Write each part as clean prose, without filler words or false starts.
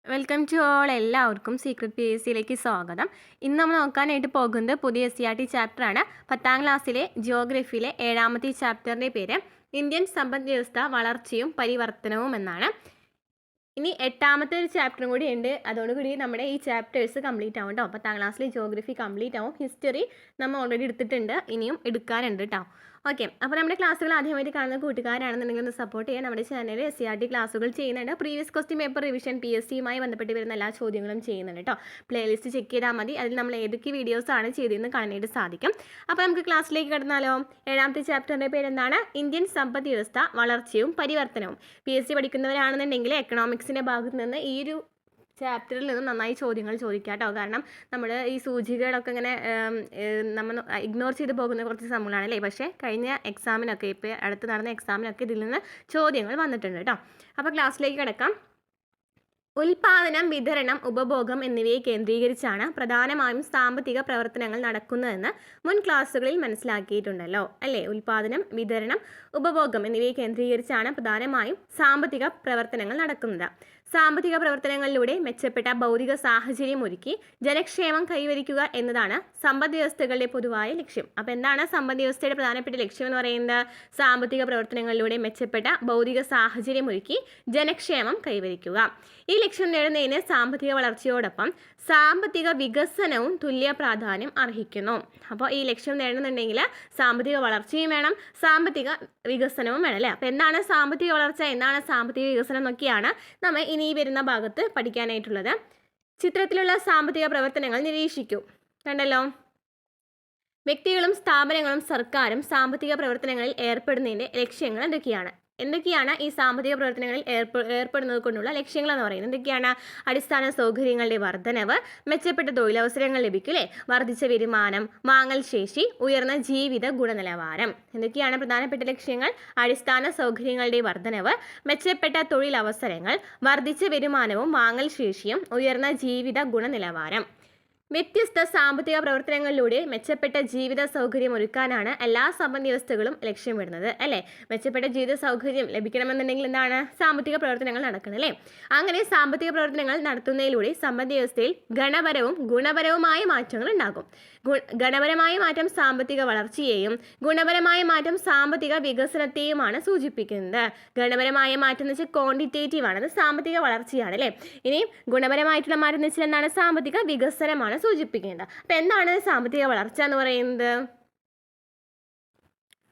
Welcome to all. എല്ലാവർക്കും secret P S സിയിലേക്ക് സ്വാഗതം. ഇന്ന് നമ്മൾ നോക്കാനായിട്ട് പോകുന്നത് പുതിയ SCERT ചാപ്റ്ററാണ്. 10ാം ക്ലാസ്സിലെ ജിയോഗ്രഫിയിലെ 7ാമത്തെ ചാപ്റ്ററിൻ്റെ പേര് ഇന്ത്യൻ സമ്പദ് വ്യവസ്ഥ വളർച്ചയും പരിവർത്തനവും എന്നാണ്. ഇനി 8ാമത്തെ ഒരു ചാപ്റ്ററും കൂടി ഉണ്ട്. അതോടുകൂടി നമ്മുടെ ഈ ചാപ്റ്റേഴ്സ് കംപ്ലീറ്റ് ആവും കേട്ടോ. 10ാം ക്ലാസ്സിലെ ജിയോഗ്രഫി കംപ്ലീറ്റ് ആവും. ഹിസ്റ്ററി നമ്മൾ ഓൾറെഡി എടുത്തിട്ടുണ്ട്, ഇനിയും എടുക്കാനുണ്ട് കേട്ടോ. ഓക്കെ, അപ്പോൾ നമ്മുടെ ക്ലാസ്സുകൾ ആദ്യമായിട്ട് കാണുന്ന കൂട്ടുകാരാണെന്നുണ്ടെങ്കിൽ ഒന്ന് സപ്പോർട്ട് ചെയ്യാൻ നമ്മുടെ ചാനലിൽ SCERT ക്ലാസ്സുകൾ ചെയ്യുന്നുണ്ട്. Previous question paper revision PSC യുമായി ബന്ധപ്പെട്ട് വരുന്ന എല്ലാ ചോദ്യങ്ങളും ചെയ്യുന്നുണ്ട് കേട്ടോ. പ്ലേലിസ്റ്റ് ചെക്ക് ചെയ്താൽ മതി, അതിൽ നമ്മൾ ഏതൊക്കെ വീഡിയോസാണ് ചെയ്തതെന്ന് കാണാനായിട്ട് സാധിക്കും. അപ്പോൾ നമുക്ക് ക്ലാസ്സിലേക്ക് കടന്നാലോ. 7ാമത്തെ ചാപ്റ്ററിൻ്റെ പേരെന്താണ്? ഇന്ത്യൻ സമ്പദ് വ്യവസ്ഥ വളർച്ചയും പരിവർത്തനവും. PSC പഠിക്കുന്നവരാണെന്നുണ്ടെങ്കിൽ എക്കണോമിക്സിൻ്റെ ഭാഗത്ത് നിന്ന് ഈ ഒരു ചാപ്റ്ററിൽ നിന്ന് നന്നായി ചോദ്യങ്ങൾ ചോദിക്കാം കേട്ടോ. കാരണം നമ്മൾ ഈ സൂചികകളൊക്കെ ഇങ്ങനെ നമ്മൾ ഇഗ്നോർ ചെയ്ത് പോകുന്ന കുറച്ച് സംഭവങ്ങളാണ് അല്ലേ. പക്ഷേ കഴിഞ്ഞ എക്സാമിനൊക്കെ ഇപ്പോൾ അടുത്ത് നടന്ന എക്സാമിനൊക്കെ ഇതിൽ നിന്ന് ചോദ്യങ്ങൾ വന്നിട്ടുണ്ട് കേട്ടോ. അപ്പോൾ ക്ലാസ്സിലേക്ക് കിടക്കാം. ഉൽപാദനം, വിതരണം, ഉപഭോഗം എന്നിവയെ കേന്ദ്രീകരിച്ചാണ് പ്രധാനമായും സാമ്പത്തിക പ്രവർത്തനങ്ങൾ നടക്കുന്നതെന്ന് മുൻ ക്ലാസ്സുകളിൽ മനസ്സിലാക്കിയിട്ടുണ്ടല്ലോ അല്ലേ. ഉൽപാദനം, വിതരണം, ഉപഭോഗം എന്നിവയെ കേന്ദ്രീകരിച്ചാണ് പ്രധാനമായും സാമ്പത്തിക പ്രവർത്തനങ്ങൾ നടക്കുന്നത്. സാമ്പത്തിക പ്രവർത്തനങ്ങളിലൂടെ മെച്ചപ്പെട്ട ഭൗതിക സാഹചര്യം ഒരുക്കി ജനക്ഷേമം കൈവരിക്കുക എന്നതാണ് സമ്പദ് വ്യവസ്ഥകളുടെ പൊതുവായ ലക്ഷ്യം. അപ്പോൾ എന്താണ് സമ്പദ് വ്യവസ്ഥയുടെ പ്രധാനപ്പെട്ട ലക്ഷ്യം എന്ന് പറയുന്നത്? സാമ്പത്തിക പ്രവർത്തനങ്ങളിലൂടെ മെച്ചപ്പെട്ട ഭൗതിക സാഹചര്യം ഒരുക്കി ജനക്ഷേമം കൈവരിക്കുക. ഈ ലക്ഷ്യം നേടുന്നതിന് സാമ്പത്തിക വളർച്ചയോടൊപ്പം സാമ്പത്തിക വികസനവും തുല്യ പ്രാധാന്യം അർഹിക്കുന്നു. അപ്പോൾ ഈ ലക്ഷ്യം നേടുന്നുണ്ടെങ്കിൽ സാമ്പത്തിക വളർച്ചയും വേണം, സാമ്പത്തിക വികസനവും വേണം അല്ലേ. അപ്പോൾ എന്താണ് സാമ്പത്തിക വളർച്ച, എന്താണ് സാമ്പത്തിക വികസനം എന്നൊക്കെയാണ് നമ്മൾ ഇനി വരുന്ന ഭാഗത്ത് പഠിക്കാനായിട്ടുള്ളത്. ചിത്രത്തിലുള്ള സാമ്പത്തിക പ്രവർത്തനങ്ങൾ നിരീക്ഷിക്കൂ. കണ്ടല്ലോ, വ്യക്തികളും സ്ഥാപനങ്ങളും സർക്കാരും സാമ്പത്തിക പ്രവർത്തനങ്ങളിൽ ഏർപ്പെടുന്നതിൻ്റെ ലക്ഷ്യങ്ങൾ എന്തൊക്കെയാണ് ഈ സാമ്പത്തിക പ്രവർത്തനങ്ങളിൽ ഏർപ്പെടുന്നത് കൊണ്ടുള്ള ലക്ഷ്യങ്ങൾ എന്ന് പറയുന്നത്? എന്തൊക്കെയാണ്? അടിസ്ഥാന സൗകര്യങ്ങളുടെ വർധനവ്, മെച്ചപ്പെട്ട തൊഴിലവസരങ്ങൾ ലഭിക്കും അല്ലേ, വർദ്ധിച്ച വരുമാനം, വാങ്ങൽ ശേഷി, ഉയർന്ന ജീവിത ഗുണനിലവാരം. എന്തൊക്കെയാണ് പ്രധാനപ്പെട്ട ലക്ഷ്യങ്ങൾ? അടിസ്ഥാന സൗകര്യങ്ങളുടെ വർധനവ്, മെച്ചപ്പെട്ട തൊഴിലവസരങ്ങൾ, വർദ്ധിച്ച വരുമാനവും വാങ്ങൽ ശേഷിയും, ഉയർന്ന ജീവിത ഗുണനിലവാരം. വ്യത്യസ്ത സാമ്പത്തിക പ്രവർത്തനങ്ങളിലൂടെ മെച്ചപ്പെട്ട ജീവിത സൗകര്യം ഒരുക്കാനാണ് എല്ലാ സമ്പദ് വ്യവസ്ഥകളും ലക്ഷ്യമിടുന്നത് അല്ലേ. മെച്ചപ്പെട്ട ജീവിത സൗകര്യം ലഭിക്കണമെന്നുണ്ടെങ്കിൽ എന്താണ്? സാമ്പത്തിക പ്രവർത്തനങ്ങൾ നടക്കണം അല്ലേ. അങ്ങനെ സാമ്പത്തിക പ്രവർത്തനങ്ങൾ നടത്തുന്നതിലൂടെ സമ്പദ് വ്യവസ്ഥയിൽ ഗുണപരവും ഗുണപരവുമായ മാറ്റങ്ങൾ ഉണ്ടാകും. ഗുണപരമായ മാറ്റം സാമ്പത്തിക വളർച്ചയെയും ഗുണപരമായ മാറ്റം സാമ്പത്തിക വികസനത്തെയുമാണ് സൂചിപ്പിക്കുന്നത്. ഗുണപരമായ മാറ്റം എന്ന് വെച്ചാൽ ക്വാണ്ടിറ്റേറ്റീവ് ആണ്, അത് സാമ്പത്തിക വളർച്ചയാണ് അല്ലേ. ഇനി ഗുണപരമായിട്ടുള്ള മാറ്റം എന്ന് വെച്ചാൽ എന്താണ്? സാമ്പത്തിക വികസനമാണ് സൂചിപ്പിക്കേണ്ടത്. അപ്പം എന്താണ് സാമ്പത്തിക വളർച്ച എന്ന് പറയുന്നത്?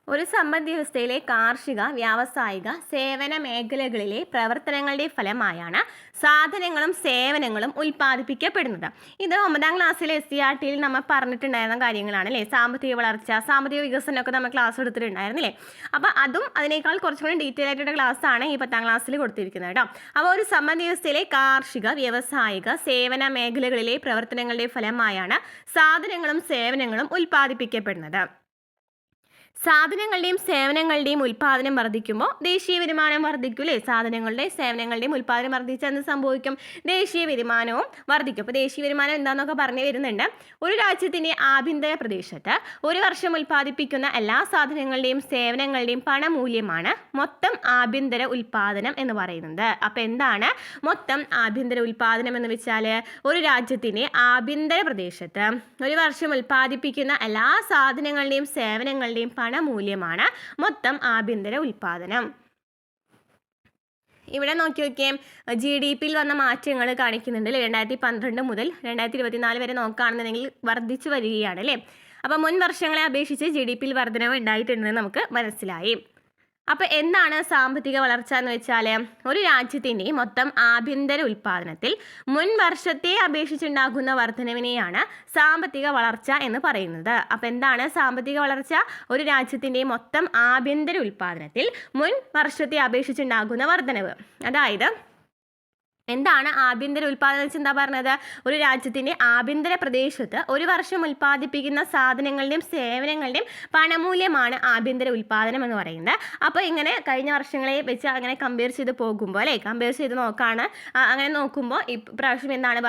ഒരു സമ്പദ് വ്യവസ്ഥയിലെ കാർഷിക, വ്യാവസായിക, സേവന മേഖലകളിലെ പ്രവർത്തനങ്ങളുടെ ഫലമായാണ് സാധനങ്ങളും സേവനങ്ങളും ഉൽപ്പാദിപ്പിക്കപ്പെടുന്നത്. ഇത് 9ാം ക്ലാസ്സിലെ SCERTയിൽ നമ്മൾ പറഞ്ഞിട്ടുണ്ടായിരുന്ന കാര്യങ്ങളാണ് അല്ലേ. സാമ്പത്തിക വളർച്ച, സാമ്പത്തിക വികസനമൊക്കെ നമ്മൾ ക്ലാസ് എടുത്തിട്ടുണ്ടായിരുന്നില്ലേ. അപ്പോൾ അതും അതിനേക്കാൾ കുറച്ചുകൂടി ഡീറ്റെയിൽ ആയിട്ടുള്ള ക്ലാസ്സാണ് ഈ 10ാം ക്ലാസ്സിൽ കൊടുത്തിരിക്കുന്നത് കേട്ടോ. അപ്പോൾ ഒരു സമ്പദ് വ്യവസ്ഥയിലെ കാർഷിക, വ്യാവസായിക, സേവന മേഖലകളിലെ പ്രവർത്തനങ്ങളുടെ ഫലമായാണ് സാധനങ്ങളും സേവനങ്ങളും ഉൽപ്പാദിപ്പിക്കപ്പെടുന്നത്. സാധനങ്ങളുടെയും സേവനങ്ങളുടെയും ഉൽപ്പാദനം വർദ്ധിക്കുമ്പോൾ ദേശീയ വരുമാനം വർദ്ധിക്കും അല്ലേ. സാധനങ്ങളുടെയും സേവനങ്ങളുടെയും ഉൽപ്പാദനം വർദ്ധിച്ചാൽ എന്ത് സംഭവിക്കും? ദേശീയ വരുമാനവും വർദ്ധിക്കും. അപ്പോൾ ദേശീയ വരുമാനം എന്താണെന്നൊക്കെ പറഞ്ഞു വരുന്നുണ്ട്. ഒരു രാജ്യത്തിൻ്റെ ആഭ്യന്തര പ്രദേശത്ത് ഒരു വർഷം ഉൽപ്പാദിപ്പിക്കുന്ന എല്ലാ സാധനങ്ങളുടെയും സേവനങ്ങളുടെയും പണമൂല്യമാണ് മൊത്തം ആഭ്യന്തര ഉൽപ്പാദനം എന്ന് പറയുന്നത്. അപ്പോൾ എന്താണ് മൊത്തം ആഭ്യന്തര ഉൽപ്പാദനം എന്ന് വെച്ചാൽ? ഒരു രാജ്യത്തിൻ്റെ ആഭ്യന്തര പ്രദേശത്ത് ഒരു വർഷം ഉൽപ്പാദിപ്പിക്കുന്ന എല്ലാ സാധനങ്ങളുടെയും സേവനങ്ങളുടെയും പണമൂല്യമാണ് മൊത്തം ആഭ്യന്തര ഉൽപ്പാദനം. ഇവിടെ നോക്കി നോക്കിയേ, GDPയിൽ വന്ന മാറ്റങ്ങൾ കാണിക്കുന്നുണ്ട് അല്ലേ. 2012 മുതൽ 2024 വരെ നോക്കുകയാണെന്നുണ്ടെങ്കിൽ വർദ്ധിച്ചു വരികയാണ് അല്ലേ. അപ്പോൾ മുൻ വർഷങ്ങളെ അപേക്ഷിച്ച് GDPയിൽ വർധനവ് ഉണ്ടായിട്ടുണ്ടെന്ന് നമുക്ക് മനസ്സിലായി. അപ്പോൾ എന്താണ് സാമ്പത്തിക വളർച്ച എന്ന് വെച്ചാൽ? ഒരു രാജ്യത്തിൻ്റെ മൊത്തം ആഭ്യന്തര ഉൽപ്പാദനത്തിൽ മുൻ വർഷത്തെ അപേക്ഷിച്ചുണ്ടാകുന്ന വർധനവിനെയാണ് സാമ്പത്തിക വളർച്ച എന്ന് പറയുന്നത്. അപ്പോൾ എന്താണ് സാമ്പത്തിക വളർച്ച? ഒരു രാജ്യത്തിൻ്റെ മൊത്തം ആഭ്യന്തര ഉൽപ്പാദനത്തിൽ മുൻ വർഷത്തെ അപേക്ഷിച്ചുണ്ടാകുന്ന വർധനവ്. അതായത് എന്താണ് ആഭ്യന്തര ഉൽപ്പാദനം വെച്ച് എന്താ പറഞ്ഞത്? ഒരു രാജ്യത്തിൻ്റെ ആഭ്യന്തര പ്രദേശത്ത് ഒരു വർഷം ഉൽപ്പാദിപ്പിക്കുന്ന സാധനങ്ങളുടെയും സേവനങ്ങളുടെയും പണമൂല്യമാണ് ആഭ്യന്തര ഉൽപ്പാദനം എന്ന് പറയുന്നത്. അപ്പോൾ ഇങ്ങനെ കഴിഞ്ഞ വർഷങ്ങളെ വെച്ച് അങ്ങനെ കമ്പയർ ചെയ്ത് പോകുമ്പോൾ അല്ലേ, കമ്പയർ ചെയ്ത് നോക്കുകയാണ്. അങ്ങനെ നോക്കുമ്പോൾ ഇപ്രാവശ്യം എന്താണ്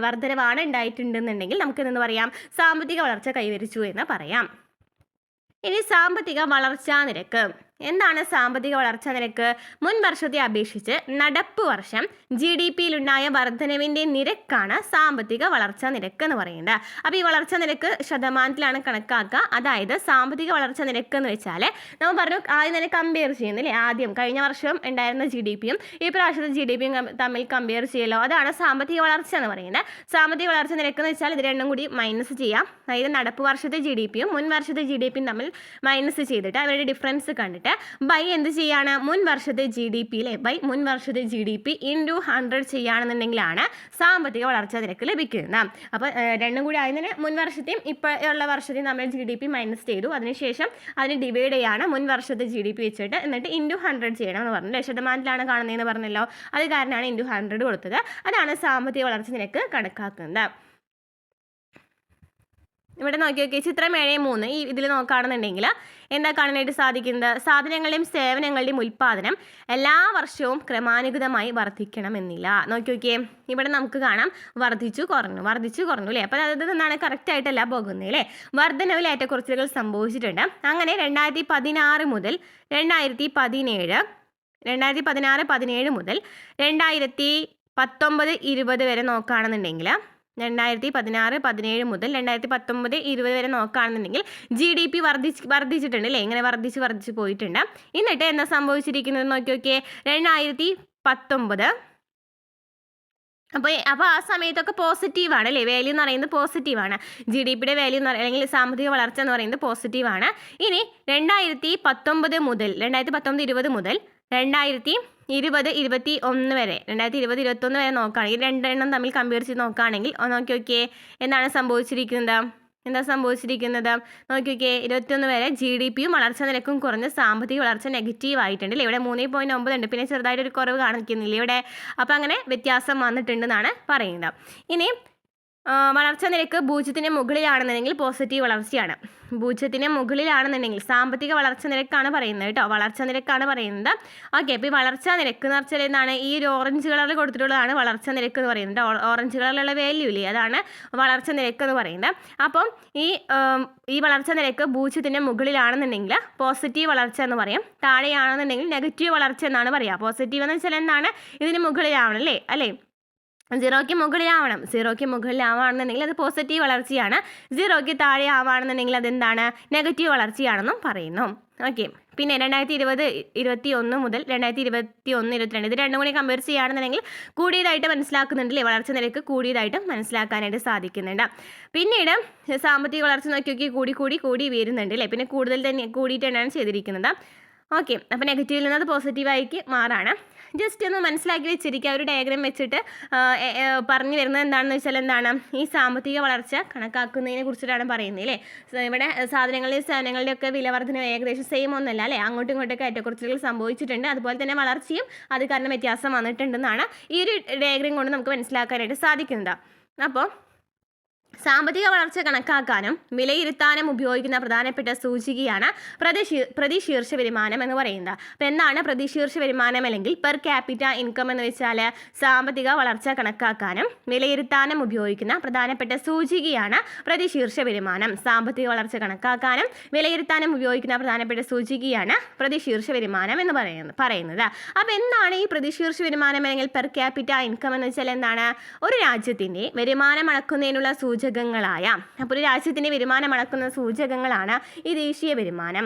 വർധനവാണ് ഉണ്ടായിട്ടുണ്ടെന്നുണ്ടെങ്കിൽ നമുക്ക് എന്ന് പറയാം? സാമ്പത്തിക വളർച്ച കൈവരിച്ചു എന്ന് പറയാം. ഇനി സാമ്പത്തിക വളർച്ചാ നിരക്ക് എന്താണ് സാമ്പത്തിക വളർച്ചാ നിരക്ക്? മുൻ വർഷത്തെ അപേക്ഷിച്ച് നടപ്പ് വർഷം GDP-യിലുണ്ടായ വർധനവിൻ്റെ നിരക്കാണ് സാമ്പത്തിക വളർച്ചാ നിരക്ക് എന്ന് പറയുന്നത്. അപ്പോൾ ഈ വളർച്ചാ നിരക്ക് ശതമാനത്തിലാണ് കണക്കാക്കുക. അതായത് സാമ്പത്തിക വളർച്ചാ നിരക്ക് എന്ന് വെച്ചാൽ നമ്മൾ പറഞ്ഞു ആദ്യം തന്നെ കമ്പയർ ചെയ്യുന്നില്ലേ, ആദ്യം കഴിഞ്ഞ വർഷം ഉണ്ടായിരുന്ന GDP-യും ഈ പ്രാവശ്യത്തെ GDP-യും തമ്മിൽ കമ്പയർ ചെയ്യലോ, അതാണ് സാമ്പത്തിക വളർച്ച എന്ന് പറയുന്നത്. സാമ്പത്തിക വളർച്ചാ നിരക്ക് എന്ന് വെച്ചാൽ ഇത് രണ്ടും കൂടി മൈനസ് ചെയ്യാം. അതായത് നടപ്പ് വർഷത്തെ GDP-യും മുൻ വർഷത്തെ GDP-യും തമ്മിൽ മൈനസ് ചെയ്തിട്ട് അവരുടെ ഡിഫറൻസ് കണ്ടിട്ട് ബൈ എന്ത് ചെയ്യാണ്, മുൻ വർഷത്തെ GDP അല്ലേ, ബൈ മുൻ വർഷത്തെ GDP ഇൻറ്റു 100 ചെയ്യുകയാണെന്നുണ്ടെങ്കിലാണ് സാമ്പത്തിക വളർച്ചാ നിരക്ക് ലഭിക്കുന്നത്. അപ്പോൾ രണ്ടും കൂടി ആയതിന് മുൻ വർഷത്തെയും ഇപ്പോൾ ഉള്ള വർഷത്തെയും നമ്മൾ GDP മൈനസ് ചെയ്തു, അതിനുശേഷം അതിന് ഡിവൈഡ് ചെയ്യാണ് മുൻ വർഷത്തെ GDP വെച്ചിട്ട്, എന്നിട്ട് ഇൻറ്റു 100 ചെയ്യണം എന്ന് പറഞ്ഞു. ശതമാനത്തിലാണ് കാണുന്നതെന്ന് പറഞ്ഞല്ലോ, അത് കാരണമാണ് ഇൻറ്റു 100 കൊടുത്തത്. അതാണ് സാമ്പത്തിക വളർച്ചാ നിരക്ക് കണക്കാക്കുന്നത്. ഇവിടെ നോക്കി നോക്കി ചിത്രം 7.3 ഈ ഇതിൽ നോക്കുകയാണെന്നുണ്ടെങ്കിൽ എന്താ കാണാനായിട്ട് സാധിക്കുന്നത്? സാധനങ്ങളുടെയും സേവനങ്ങളുടെയും ഉൽപ്പാദനം എല്ലാ വർഷവും ക്രമാനുഗതമായി വർദ്ധിക്കണമെന്നില്ല. നോക്കി നോക്കിയേ, ഇവിടെ നമുക്ക് കാണാം വർദ്ധിച്ചു കുറഞ്ഞു അല്ലേ. അപ്പോൾ അത് എന്താണ്, കറക്റ്റായിട്ടല്ല പോകുന്നത് അല്ലേ. വർധനവിൽ ഏറ്റക്കുറച്ചിലുകൾ സംഭവിച്ചിട്ടുണ്ട്. അങ്ങനെ 2016 മുതൽ 2017 മുതൽ 2019-20 വരെ നോക്കുകയാണെന്നുണ്ടെങ്കിൽ 2016-17 മുതൽ 2019-20 വരെ നോക്കുകയാണെന്നുണ്ടെങ്കിൽ GDP വർദ്ധിച്ചിട്ടുണ്ട് അല്ലേ. ഇങ്ങനെ വർദ്ധിച്ച് പോയിട്ടുണ്ട്. എന്നിട്ട് എന്താ സംഭവിച്ചിരിക്കുന്നത് നോക്കി നോക്കിയേ, 2019 അപ്പോൾ ആ സമയത്തൊക്കെ പോസിറ്റീവാണ് അല്ലേ, വാല്യൂ എന്ന് പറയുന്നത് പോസിറ്റീവാണ്. GDP-യുടെ വാല്യൂ എന്ന് പറയുന്നത് അല്ലെങ്കിൽ സാമ്പത്തിക വളർച്ച എന്ന് പറയുന്നത് പോസിറ്റീവാണ്. ഇനി 2019-20 മുതൽ 2020-21 വരെ 2020-21 വരെ നോക്കുകയാണെങ്കിൽ രണ്ടെണ്ണം തമ്മിൽ കമ്പയർ ചെയ്ത് നോക്കുകയാണെങ്കിൽ നോക്കി നോക്കിയേ എന്താണ് സംഭവിച്ചിരിക്കുന്നത് നോക്കി നോക്കിയേ, 21 വരെ GDP-യും വളർച്ചാ നിരക്കും കുറഞ്ഞ് സാമ്പത്തിക വളർച്ച നെഗറ്റീവ് ആയിട്ടുണ്ട് അല്ലേ. ഇവിടെ 3.9 ഉണ്ട്, പിന്നെ ചെറുതായിട്ടൊരു കുറവ് കാണിക്കുന്നില്ല ഇവിടെ. അപ്പോൾ അങ്ങനെ വ്യത്യാസം വന്നിട്ടുണ്ടെന്നാണ് പറയുന്നത്. ഇനി വളർച്ചാ നിരക്ക് 0-ന് മുകളിലാണെന്നുണ്ടെങ്കിൽ പോസിറ്റീവ് വളർച്ചയാണ്. 0-ന് മുകളിലാണെന്നുണ്ടെങ്കിൽ സാമ്പത്തിക വളർച്ചാ നിരക്കാണ് പറയുന്നത് കേട്ടോ, വളർച്ചാ നിരക്കാണ് പറയുന്നത്. ഓക്കെ, അപ്പോൾ ഈ വളർച്ചാ നിരക്ക് എന്ന് വെച്ചാൽ എന്താണ്, ഈ ഒരു ഓറഞ്ച് കളറിൽ കൊടുത്തിട്ടുള്ളതാണ് വളർച്ചാ നിരക്ക് എന്ന് പറയുന്നത്. ഓറഞ്ച് കളറിലുള്ള വാല്യൂ ഇല്ലേ, അതാണ് വളർച്ചാ നിരക്ക് എന്ന് പറയുന്നത്. അപ്പം ഈ വളർച്ചാ നിരക്ക് 0-ന് മുകളിലാണെന്നുണ്ടെങ്കിൽ പോസിറ്റീവ് വളർച്ച എന്ന് പറയും. താഴെയാണെന്നുണ്ടെങ്കിൽ നെഗറ്റീവ് വളർച്ച എന്നാണ് പറയുക. പോസിറ്റീവ് എന്ന് വെച്ചാൽ എന്താണ്, ഇതിന് മുകളിലാവണം അല്ലേ. 0-ക്ക് മുകളിലാവുകയാണെന്നുണ്ടെങ്കിൽ അത് പോസിറ്റീവ് വളർച്ചയാണ്. 0-ക്ക് താഴെ ആവുകയാണെന്നുണ്ടെങ്കിൽ അതെന്താണ്, നെഗറ്റീവ് വളർച്ചയാണെന്നും പറയുന്നു. ഓക്കെ, പിന്നെ 2020-21 മുതൽ 2021-22 ഇത് രണ്ടും കൂടി കമ്പയർ ചെയ്യുകയാണെന്നുണ്ടെങ്കിൽ കൂടിയതായിട്ട് മനസ്സിലാക്കുന്നുണ്ടല്ലേ, വളർച്ച നിരക്ക് കൂടിയതായിട്ട് മനസ്സിലാക്കാനായിട്ട് സാധിക്കുന്നുണ്ട്. പിന്നീട് സാമ്പത്തിക വളർച്ച നോക്കി കൂടി വരുന്നുണ്ട് അല്ലേ, പിന്നെ കൂടുതൽ തന്നെ കൂടിയിട്ടാണ് ചെയ്തിരിക്കുന്നത്. ഓക്കെ, അപ്പോൾ നെഗറ്റീവിൽ നിന്ന് അത് പോസിറ്റീവായിക്ക് മാറാണ്. ജസ്റ്റ് ഒന്ന് മനസ്സിലാക്കി വെച്ചിരിക്കുക. ഒരു ഡയഗ്രാം വെച്ചിട്ട് പറഞ്ഞു വരുന്നത് എന്താണെന്ന് വെച്ചാൽ ഈ സാമ്പത്തിക വളർച്ച കണക്കാക്കുന്നതിനെ കുറിച്ചിട്ടാണ് പറയുന്നത് അല്ലേ. ഇവിടെ സാധനങ്ങളുടെയും സേവനങ്ങളുടെയും ഒക്കെ വില വർധന ഏകദേശം സെയിം ഒന്നല്ല അല്ലേ, അങ്ങോട്ടും ഇങ്ങോട്ടൊക്കെ ഏറ്റക്കുറച്ചിലുകൾ സംഭവിച്ചിട്ടുണ്ട്. അതുപോലെ തന്നെ വളർച്ചയും അത് കാരണം വ്യത്യാസം വന്നിട്ടുണ്ടെന്നാണ് ഈ ഒരു ഡയഗ്രാം കൊണ്ട് നമുക്ക് മനസ്സിലാക്കാനായിട്ട് സാധിക്കുന്നത്. അപ്പോൾ സാമ്പത്തിക വളർച്ച കണക്കാക്കാനും വിലയിരുത്താനും ഉപയോഗിക്കുന്ന പ്രധാനപ്പെട്ട സൂചികയാണ് പ്രതിശീർഷ വരുമാനം എന്ന് പറയുന്നത്. അപ്പോൾ എന്താണ് പ്രതിശീർഷ വരുമാനം അല്ലെങ്കിൽ പെർ ക്യാപിറ്റ ഇൻകം എന്ന് വെച്ചാൽ സാമ്പത്തിക വളർച്ച കണക്കാക്കാനും വിലയിരുത്താനും ഉപയോഗിക്കുന്ന പ്രധാനപ്പെട്ട സൂചികയാണ് പ്രതിശീർഷ വരുമാനം. സാമ്പത്തിക വളർച്ച കണക്കാക്കാനും വിലയിരുത്താനും ഉപയോഗിക്കുന്ന പ്രധാനപ്പെട്ട സൂചികയാണ് പ്രതിശീർഷ വരുമാനം എന്ന് പറയുന്നത്. അപ്പോൾ എന്താണ് ഈ പ്രതിശീർഷ വരുമാനം അല്ലെങ്കിൽ പെർ ക്യാപിറ്റ ഇൻകം എന്ന് വെച്ചാൽ എന്താണ്, ഒരു രാജ്യത്തിൻ്റെ വരുമാനം അളക്കുന്നതിനുള്ള സൂചകങ്ങളായ, അപ്പോൾ ഒരു രാജ്യത്തിൻ്റെ വരുമാനം അളക്കുന്ന സൂചകങ്ങളാണ് ഈ ദേശീയ വരുമാനം.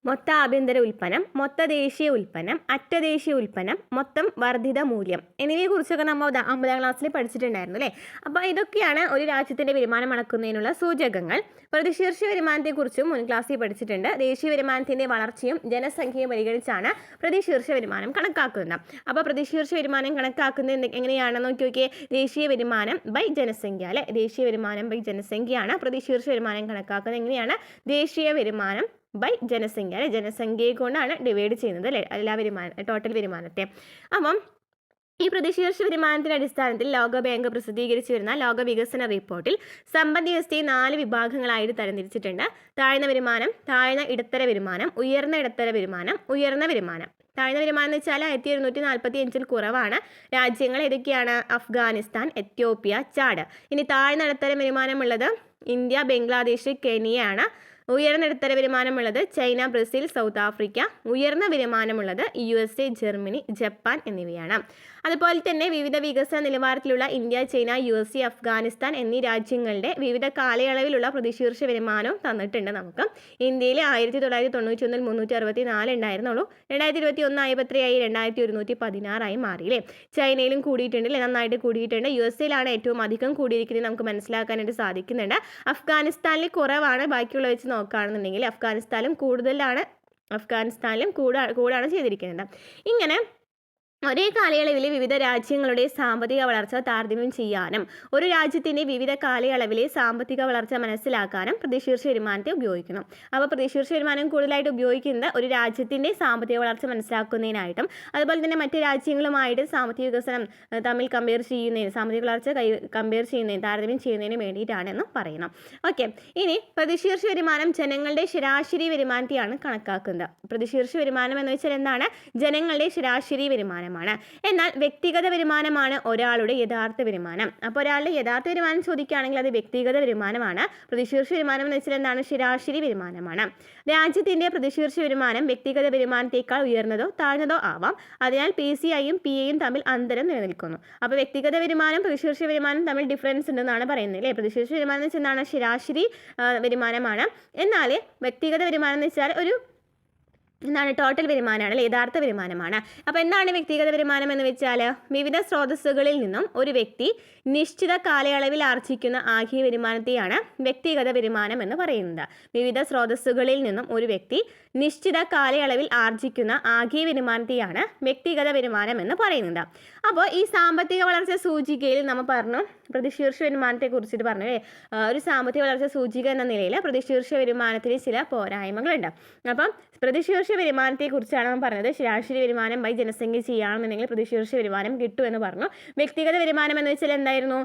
മൊത്ത ആഭ്യന്തര ഉൽപ്പന്നം, മൊത്ത ദേശീയ ഉൽപ്പന്നം, അറ്റദേശീയ ഉൽപ്പന്നം, മൊത്തം വർദ്ധിത മൂല്യം എന്നിവയെക്കുറിച്ചൊക്കെ നമ്മൾ 9ാം ക്ലാസ്സിൽ പഠിച്ചിട്ടുണ്ടായിരുന്നു അല്ലേ. അപ്പോൾ ഇതൊക്കെയാണ് ഒരു രാജ്യത്തിൻ്റെ വരുമാനം അളക്കുന്നതിനുള്ള സൂചകങ്ങൾ. പ്രതിശീർഷ വരുമാനത്തെക്കുറിച്ചും മുൻ ക്ലാസ്സിൽ പഠിച്ചിട്ടുണ്ട്. ദേശീയ വരുമാനത്തിൻ്റെ വളർച്ചയും ജനസംഖ്യയും പരിഗണിച്ചാണ് പ്രതിശീർഷ വരുമാനം കണക്കാക്കുന്നത്. അപ്പോൾ പ്രതിശീർഷ വരുമാനം കണക്കാക്കുന്നത് എങ്ങനെയാണെന്ന് നോക്കിയൊക്കെ, ദേശീയ വരുമാനം ബൈ ജനസംഖ്യ അല്ലേ. ദേശീയ വരുമാനം ബൈ ജനസംഖ്യയാണ് പ്രതിശീർഷ വരുമാനം കണക്കാക്കുന്നത്. എങ്ങനെയാണ്, ദേശീയ വരുമാനം ബൈ ജനസംഖ്യ അല്ലെ, ജനസംഖ്യയെ കൊണ്ടാണ് ഡിവൈഡ് ചെയ്യുന്നത് അല്ലേ എല്ലാ ടോട്ടൽ വരുമാനത്തെ. അപ്പം ഈ പ്രതിശീർഷ വരുമാനത്തിൻ്റെ അടിസ്ഥാനത്തിൽ ലോകബാങ്ക് പ്രസിദ്ധീകരിച്ചു വരുന്ന ലോക വികസന റിപ്പോർട്ടിൽ സമ്പദ് വ്യവസ്ഥയെ 4 വിഭാഗങ്ങളായിട്ട് തരംതിരിച്ചിട്ടുണ്ട്. താഴ്ന്ന വരുമാനം, താഴ്ന്ന ഇടത്തര വരുമാനം, ഉയർന്ന ഇടത്തര വരുമാനം, ഉയർന്ന വരുമാനം. താഴ്ന്ന വരുമാനം എന്ന് വെച്ചാൽ 1745 കുറവാണ്. രാജ്യങ്ങൾ ഏതൊക്കെയാണ്, അഫ്ഗാനിസ്ഥാൻ, എത്യോപ്യ, ചാഡ്. ഇനി താഴ്ന്ന ഇടത്തര വരുമാനമുള്ളത് ഇന്ത്യ, ബംഗ്ലാദേശ്, കെനിയ ആണ്. ഉയർന്ന ഇടത്തര വരുമാനമുള്ളത് ചൈന, ബ്രസീൽ, സൗത്ത് ആഫ്രിക്ക. ഉയർന്ന വരുമാനമുള്ളത് USA, ജർമ്മനി, ജപ്പാൻ എന്നിവയാണ്. അതുപോലെ തന്നെ വിവിധ വികസന നിലവാരത്തിലുള്ള ഇന്ത്യ, ചൈന, USA, അഫ്ഗാനിസ്ഥാൻ എന്നീ രാജ്യങ്ങളുടെ വിവിധ കാലയളവിലുള്ള പ്രതിശീർഷ വരുമാനവും തന്നിട്ടുണ്ട് നമുക്ക്. ഇന്ത്യയിൽ 1991 364 ഉണ്ടായിരുന്നുള്ളൂ. 2021 53 2116 മാറിയില്ലേ. ചൈനയിലും കൂടിയിട്ടുണ്ട്, നന്നായിട്ട് കൂടിയിട്ടുണ്ട്. USA ഏറ്റവും അധികം കൂടിയിരിക്കുന്നത് നമുക്ക് മനസ്സിലാക്കാനായിട്ട് സാധിക്കുന്നുണ്ട്. അഫ്ഗാനിസ്ഥാനിൽ കുറവാണ്. ബാക്കിയുള്ള വെച്ച് നോക്കുകയാണെന്നുണ്ടെങ്കിൽ അഫ്ഗാനിസ്ഥാനിലും കൂടാണ് ചെയ്തിരിക്കുന്നത്. ഇങ്ങനെ ഒരേ കാലയളവിൽ വിവിധ രാജ്യങ്ങളുടെ സാമ്പത്തിക വളർച്ച താരതമ്യം ചെയ്യാനും ഒരു രാജ്യത്തിൻ്റെ വിവിധ കാലയളവിലെ സാമ്പത്തിക വളർച്ച മനസ്സിലാക്കാനും പ്രതിശീർഷ വരുമാനത്തെ ഉപയോഗിക്കുന്നു. അപ്പോൾ പ്രതിശീർഷ വരുമാനം കൂടുതലായിട്ട് ഉപയോഗിക്കുന്നത് ഒരു രാജ്യത്തിൻ്റെ സാമ്പത്തിക വളർച്ച മനസ്സിലാക്കുന്നതിനായിട്ടും അതുപോലെ തന്നെ മറ്റ് രാജ്യങ്ങളുമായിട്ട് സാമ്പത്തിക വികസനം തമ്മിൽ സാമ്പത്തിക വളർച്ച താരതമ്യം ചെയ്യുന്നതിന് വേണ്ടിയിട്ടാണെന്ന് പറയുന്നു. ഓക്കെ, ഇനി പ്രതിശീർഷ വരുമാനം ജനങ്ങളുടെ ശരാശരി വരുമാനത്തെയാണ് കണക്കാക്കുന്നത്. പ്രതിശീർഷ വരുമാനം എന്ന് വെച്ചാൽ എന്താണ്? ജനങ്ങളുടെ ശരാശരി വരുമാനം. എന്നാൽ വ്യക്തിഗത വരുമാനമാണ് ഒരാളുടെ യഥാർത്ഥ വരുമാനം. അപ്പോൾ ഒരാളുടെ യഥാർത്ഥ വരുമാനം ചോദിക്കുകയാണെങ്കിൽ അത് വ്യക്തിഗത വരുമാനമാണ്. പ്രതിശീർഷ വരുമാനം എന്ന് വെച്ചാൽ എന്താണ്? ശരാശരി വരുമാനമാണ്. രാജ്യത്തിൻ്റെ പ്രതിശീർഷ വരുമാനം വ്യക്തിഗത വരുമാനത്തേക്കാൾ ഉയർന്നതോ താഴ്ന്നതോ ആവാം. അതിനാൽ PCIയും PAയും തമ്മിൽ അന്തരം നിലനിൽക്കുന്നു. അപ്പോൾ വ്യക്തിഗത വരുമാനം പ്രതിശീർഷ വരുമാനം തമ്മിൽ ഡിഫറൻസ് ഉണ്ടെന്നാണ് പറയുന്നത് അല്ലേ. പ്രതിശീർഷ വരുമാനം എന്ന് വെച്ചാൽ എന്താണ്? ശരാശരി വരുമാനമാണ്. എന്നാൽ വ്യക്തിഗത വരുമാനം എന്ന് വെച്ചാൽ ടോട്ടൽ വരുമാനമാണ് അല്ലെ, യഥാർത്ഥ വരുമാനമാണ്. അപ്പോൾ എന്താണ് വ്യക്തിഗത വരുമാനം എന്ന് വെച്ചാൽ വിവിധ സ്രോതസ്സുകളിൽ നിന്നും ഒരു വ്യക്തി നിശ്ചിത കാലയളവിൽ ആർജിക്കുന്ന ആകെ വരുമാനത്തെയാണ് വ്യക്തിഗത വരുമാനം എന്ന് പറയുന്നത്. വിവിധ സ്രോതസ്സുകളിൽ നിന്നും ഒരു വ്യക്തി നിശ്ചിത കാലയളവിൽ ആർജിക്കുന്ന ആകെ വരുമാനത്തെയാണ് വ്യക്തിഗത വരുമാനം എന്ന് പറയുന്നത്. അപ്പോൾ ഈ സാമ്പത്തിക വളർച്ച സൂചികയിൽ നമ്മൾ പറഞ്ഞു, പ്രതിശീർഷ വരുമാനത്തെ കുറിച്ചിട്ട് പറഞ്ഞു. ഒരു സാമ്പത്തിക വളർച്ച സൂചിക എന്ന നിലയിൽ പ്രതിശീർഷ വരുമാനത്തിന് ചില പോരായ്മകളുണ്ട്. അപ്പം പ്രതിശീർഷ വരുമാനത്തെക്കുറിച്ചാണ് നമ്മൾ പറഞ്ഞത്. ശരാശരി വരുമാനം ബൈ ജനസംഖ്യ ചെയ്യുകയാണെന്നുണ്ടെങ്കിൽ പ്രതിശീർഷ വരുമാനം കിട്ടുമെന്ന് പറഞ്ഞു. വ്യക്തിഗത വരുമാനം എന്ന് വെച്ചാൽ എന്തായിരുന്നു?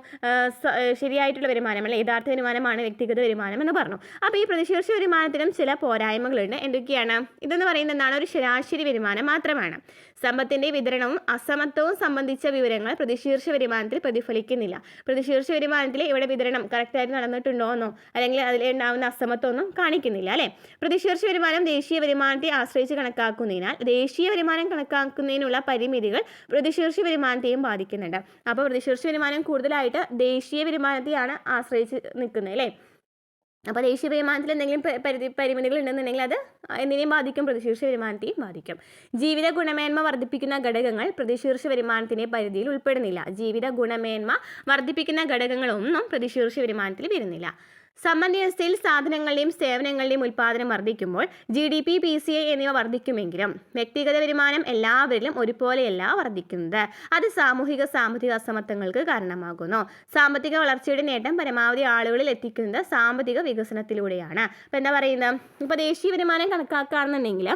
ശരിയായിട്ടുള്ള വരുമാനം അല്ലെ, യഥാർത്ഥ വരുമാനമാണ് വ്യക്തിഗത വരുമാനം എന്ന് പറഞ്ഞു. അപ്പോൾ ഈ പ്രതിശീർഷ വരുമാനത്തിനും ചില പോരായ്മകളുണ്ട്. എന്തൊക്കെയാണ്? ഇതെന്ന് പറയുന്നത് എന്താണ്? ഒരു ശരാശരി വരുമാനം മാത്രമാണ്. സമ്പത്തിൻ്റെ വിതരണവും അസമത്വവും സംബന്ധിച്ച വിവരങ്ങൾ പ്രതിശീർഷ വരുമാനത്തിൽ പ്രതിഫലിക്കുന്നില്ല. പ്രതിശീർഷ വരുമാനത്തിൽ ഇവിടെ വിതരണം കറക്റ്റായിട്ട് നടന്നിട്ടുണ്ടോയെന്നോ അല്ലെങ്കിൽ അതിലുണ്ടാകുന്ന അസമത്വമൊന്നും കാണിക്കുന്നില്ല അല്ലേ. പ്രതിശീർഷ വരുമാനം ദേശീയ വരുമാനത്തെ ആശ്രയിച്ച് കണക്കാക്കുന്നതിനാൽ ദേശീയ വരുമാനം കണക്കാക്കുന്നതിനുള്ള പരിമിതികൾ പ്രതിശീർഷ വരുമാനത്തെയും ബാധിക്കുന്നുണ്ട്. അപ്പോൾ പ്രതിശീർഷ വരുമാനം കൂടുതലായിട്ട് ദേശീയ വരുമാനത്തെയാണ് ആശ്രയിച്ച് നിൽക്കുന്നത് അല്ലേ. അപ്പോൾ ദേശീയ വരുമാനത്തിൽ എന്തെങ്കിലും പരിമിതികൾ ഉണ്ടെന്നുണ്ടെങ്കിൽ അത് എന്തിനേയും ബാധിക്കും? പ്രതിശീർഷ വരുമാനത്തെയും ബാധിക്കും. ജീവിത ഗുണമേന്മ വർദ്ധിപ്പിക്കുന്ന ഘടകങ്ങൾ പ്രതിശീർഷ വരുമാനത്തിൻ്റെ പരിധിയിൽ ഉൾപ്പെടുന്നില്ല. ജീവിത ഗുണമേന്മ വർദ്ധിപ്പിക്കുന്ന ഘടകങ്ങളൊന്നും പ്രതിശീർഷ വരുമാനത്തിൽ വരുന്നില്ല. സമ്പദ്വ്യവസ്ഥയിൽ സാധനങ്ങളുടെയും സേവനങ്ങളുടെയും ഉൽപ്പാദനം വർദ്ധിക്കുമ്പോൾ GDP, PCI എന്നിവ വർദ്ധിക്കുമെങ്കിലും വ്യക്തിഗത വരുമാനം എല്ലാവരിലും ഒരുപോലെയല്ല വർദ്ധിക്കുന്നത്. അത് സാമ്പത്തിക അസമത്വങ്ങൾക്ക് കാരണമാകുന്നു. സാമ്പത്തിക വളർച്ചയുടെ നേട്ടം പരമാവധി ആളുകളിൽ എത്തിക്കുന്നത് സാമ്പത്തിക വികസനത്തിലൂടെയാണ്. അപ്പോൾ എന്താ പറയുന്നത്? ഇപ്പോൾ ദേശീയ വരുമാനം കണക്കാക്കുകയാണെന്നുണ്ടെങ്കിൽ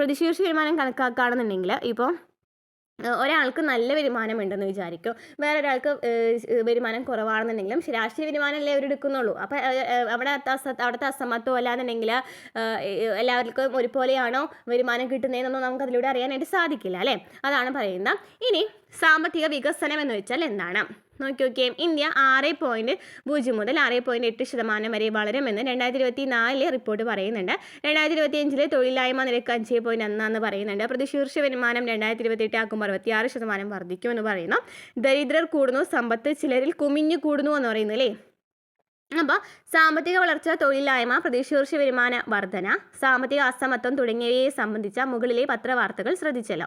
പ്രതിശീർഷ വരുമാനം കണക്കാക്കുകയാണെന്നുണ്ടെങ്കിൽ ഇപ്പോൾ ഒരാൾക്ക് നല്ല വരുമാനം ഉണ്ടെന്ന് വിചാരിക്കും, വേറൊരാൾക്ക് വരുമാനം കുറവാണെന്നുണ്ടെങ്കിലും ശരാശരി വരുമാനമല്ലേ അവർ എടുക്കുന്നുള്ളൂ. അപ്പോൾ അവിടുത്തെ അസമത്വം അല്ലാന്നുണ്ടെങ്കിൽ എല്ലാവർക്കും ഒരുപോലെയാണോ വരുമാനം കിട്ടുന്നതെന്നൊന്നും നമുക്ക് അതിലൂടെ അറിയാനായിട്ട് സാധിക്കില്ല അല്ലേ. അതാണ് പറയുന്നത്. ഇനി സാമ്പത്തിക വികസനം എന്ന് വെച്ചാൽ എന്താണ്? നോക്കിയോക്കെ, ഇന്ത്യ 6.0 മുതൽ 6.8% വരെ വളരുമെന്ന് 2024 റിപ്പോർട്ട് പറയുന്നുണ്ട്. 2025 തൊഴിലില്ലായ്മ നിരക്ക് 5.1 എന്ന് പറയുന്നുണ്ട്. പ്രതിശീർഷ വരുമാനം 2028 ആക്കുമ്പോൾ 66% വർദ്ധിക്കുമെന്ന് പറയുന്നു. ദരിദ്രർ കൂടുന്നു, സമ്പത്ത് ചിലരിൽ കുമിഞ്ഞു കൂടുന്നു എന്ന് പറയുന്നു അല്ലേ. അപ്പോൾ സാമ്പത്തിക വളർച്ച, തൊഴിലില്ലായ്മ, പ്രതിശീർഷ വരുമാന വർധന, സാമ്പത്തിക അസമത്വം തുടങ്ങിയവയെ സംബന്ധിച്ച മുകളിലെ പത്രവാർത്തകൾ ശ്രദ്ധിച്ചല്ലോ.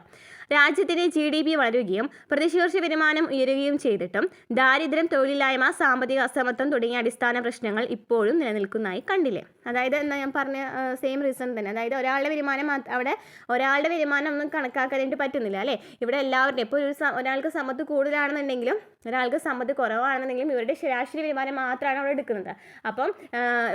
രാജ്യത്തിൻ്റെ GDP വളരുകയും പ്രതിശീർഷ വരുമാനം ഉയരുകയും ചെയ്തിട്ടും ദാരിദ്ര്യം, തൊഴിലില്ലായ്മ, സാമ്പത്തിക അസമത്വം തുടങ്ങിയ അടിസ്ഥാന പ്രശ്നങ്ങൾ ഇപ്പോഴും നിലനിൽക്കുന്നതായി കണ്ടില്ലേ. അതായത് എന്താ ഞാൻ പറഞ്ഞ സെയിം റീസൺ തന്നെ. അതായത് ഒരാളുടെ വരുമാനം ഒന്നും കണക്കാക്കാനായിട്ട് പറ്റുന്നില്ല അല്ലേ. ഇവിടെ എല്ലാവരുടെയും ഇപ്പോൾ ഒരാൾക്ക് സമ്പത്ത് കൂടുതലാണെന്നുണ്ടെങ്കിലും ഒരാൾക്ക് സമ്പത്ത് കുറവാണെന്നുണ്ടെങ്കിലും ഇവരുടെ ശരാശരി വരുമാനം മാത്രമാണ് അവിടെ എടുക്കുന്നത്. അപ്പം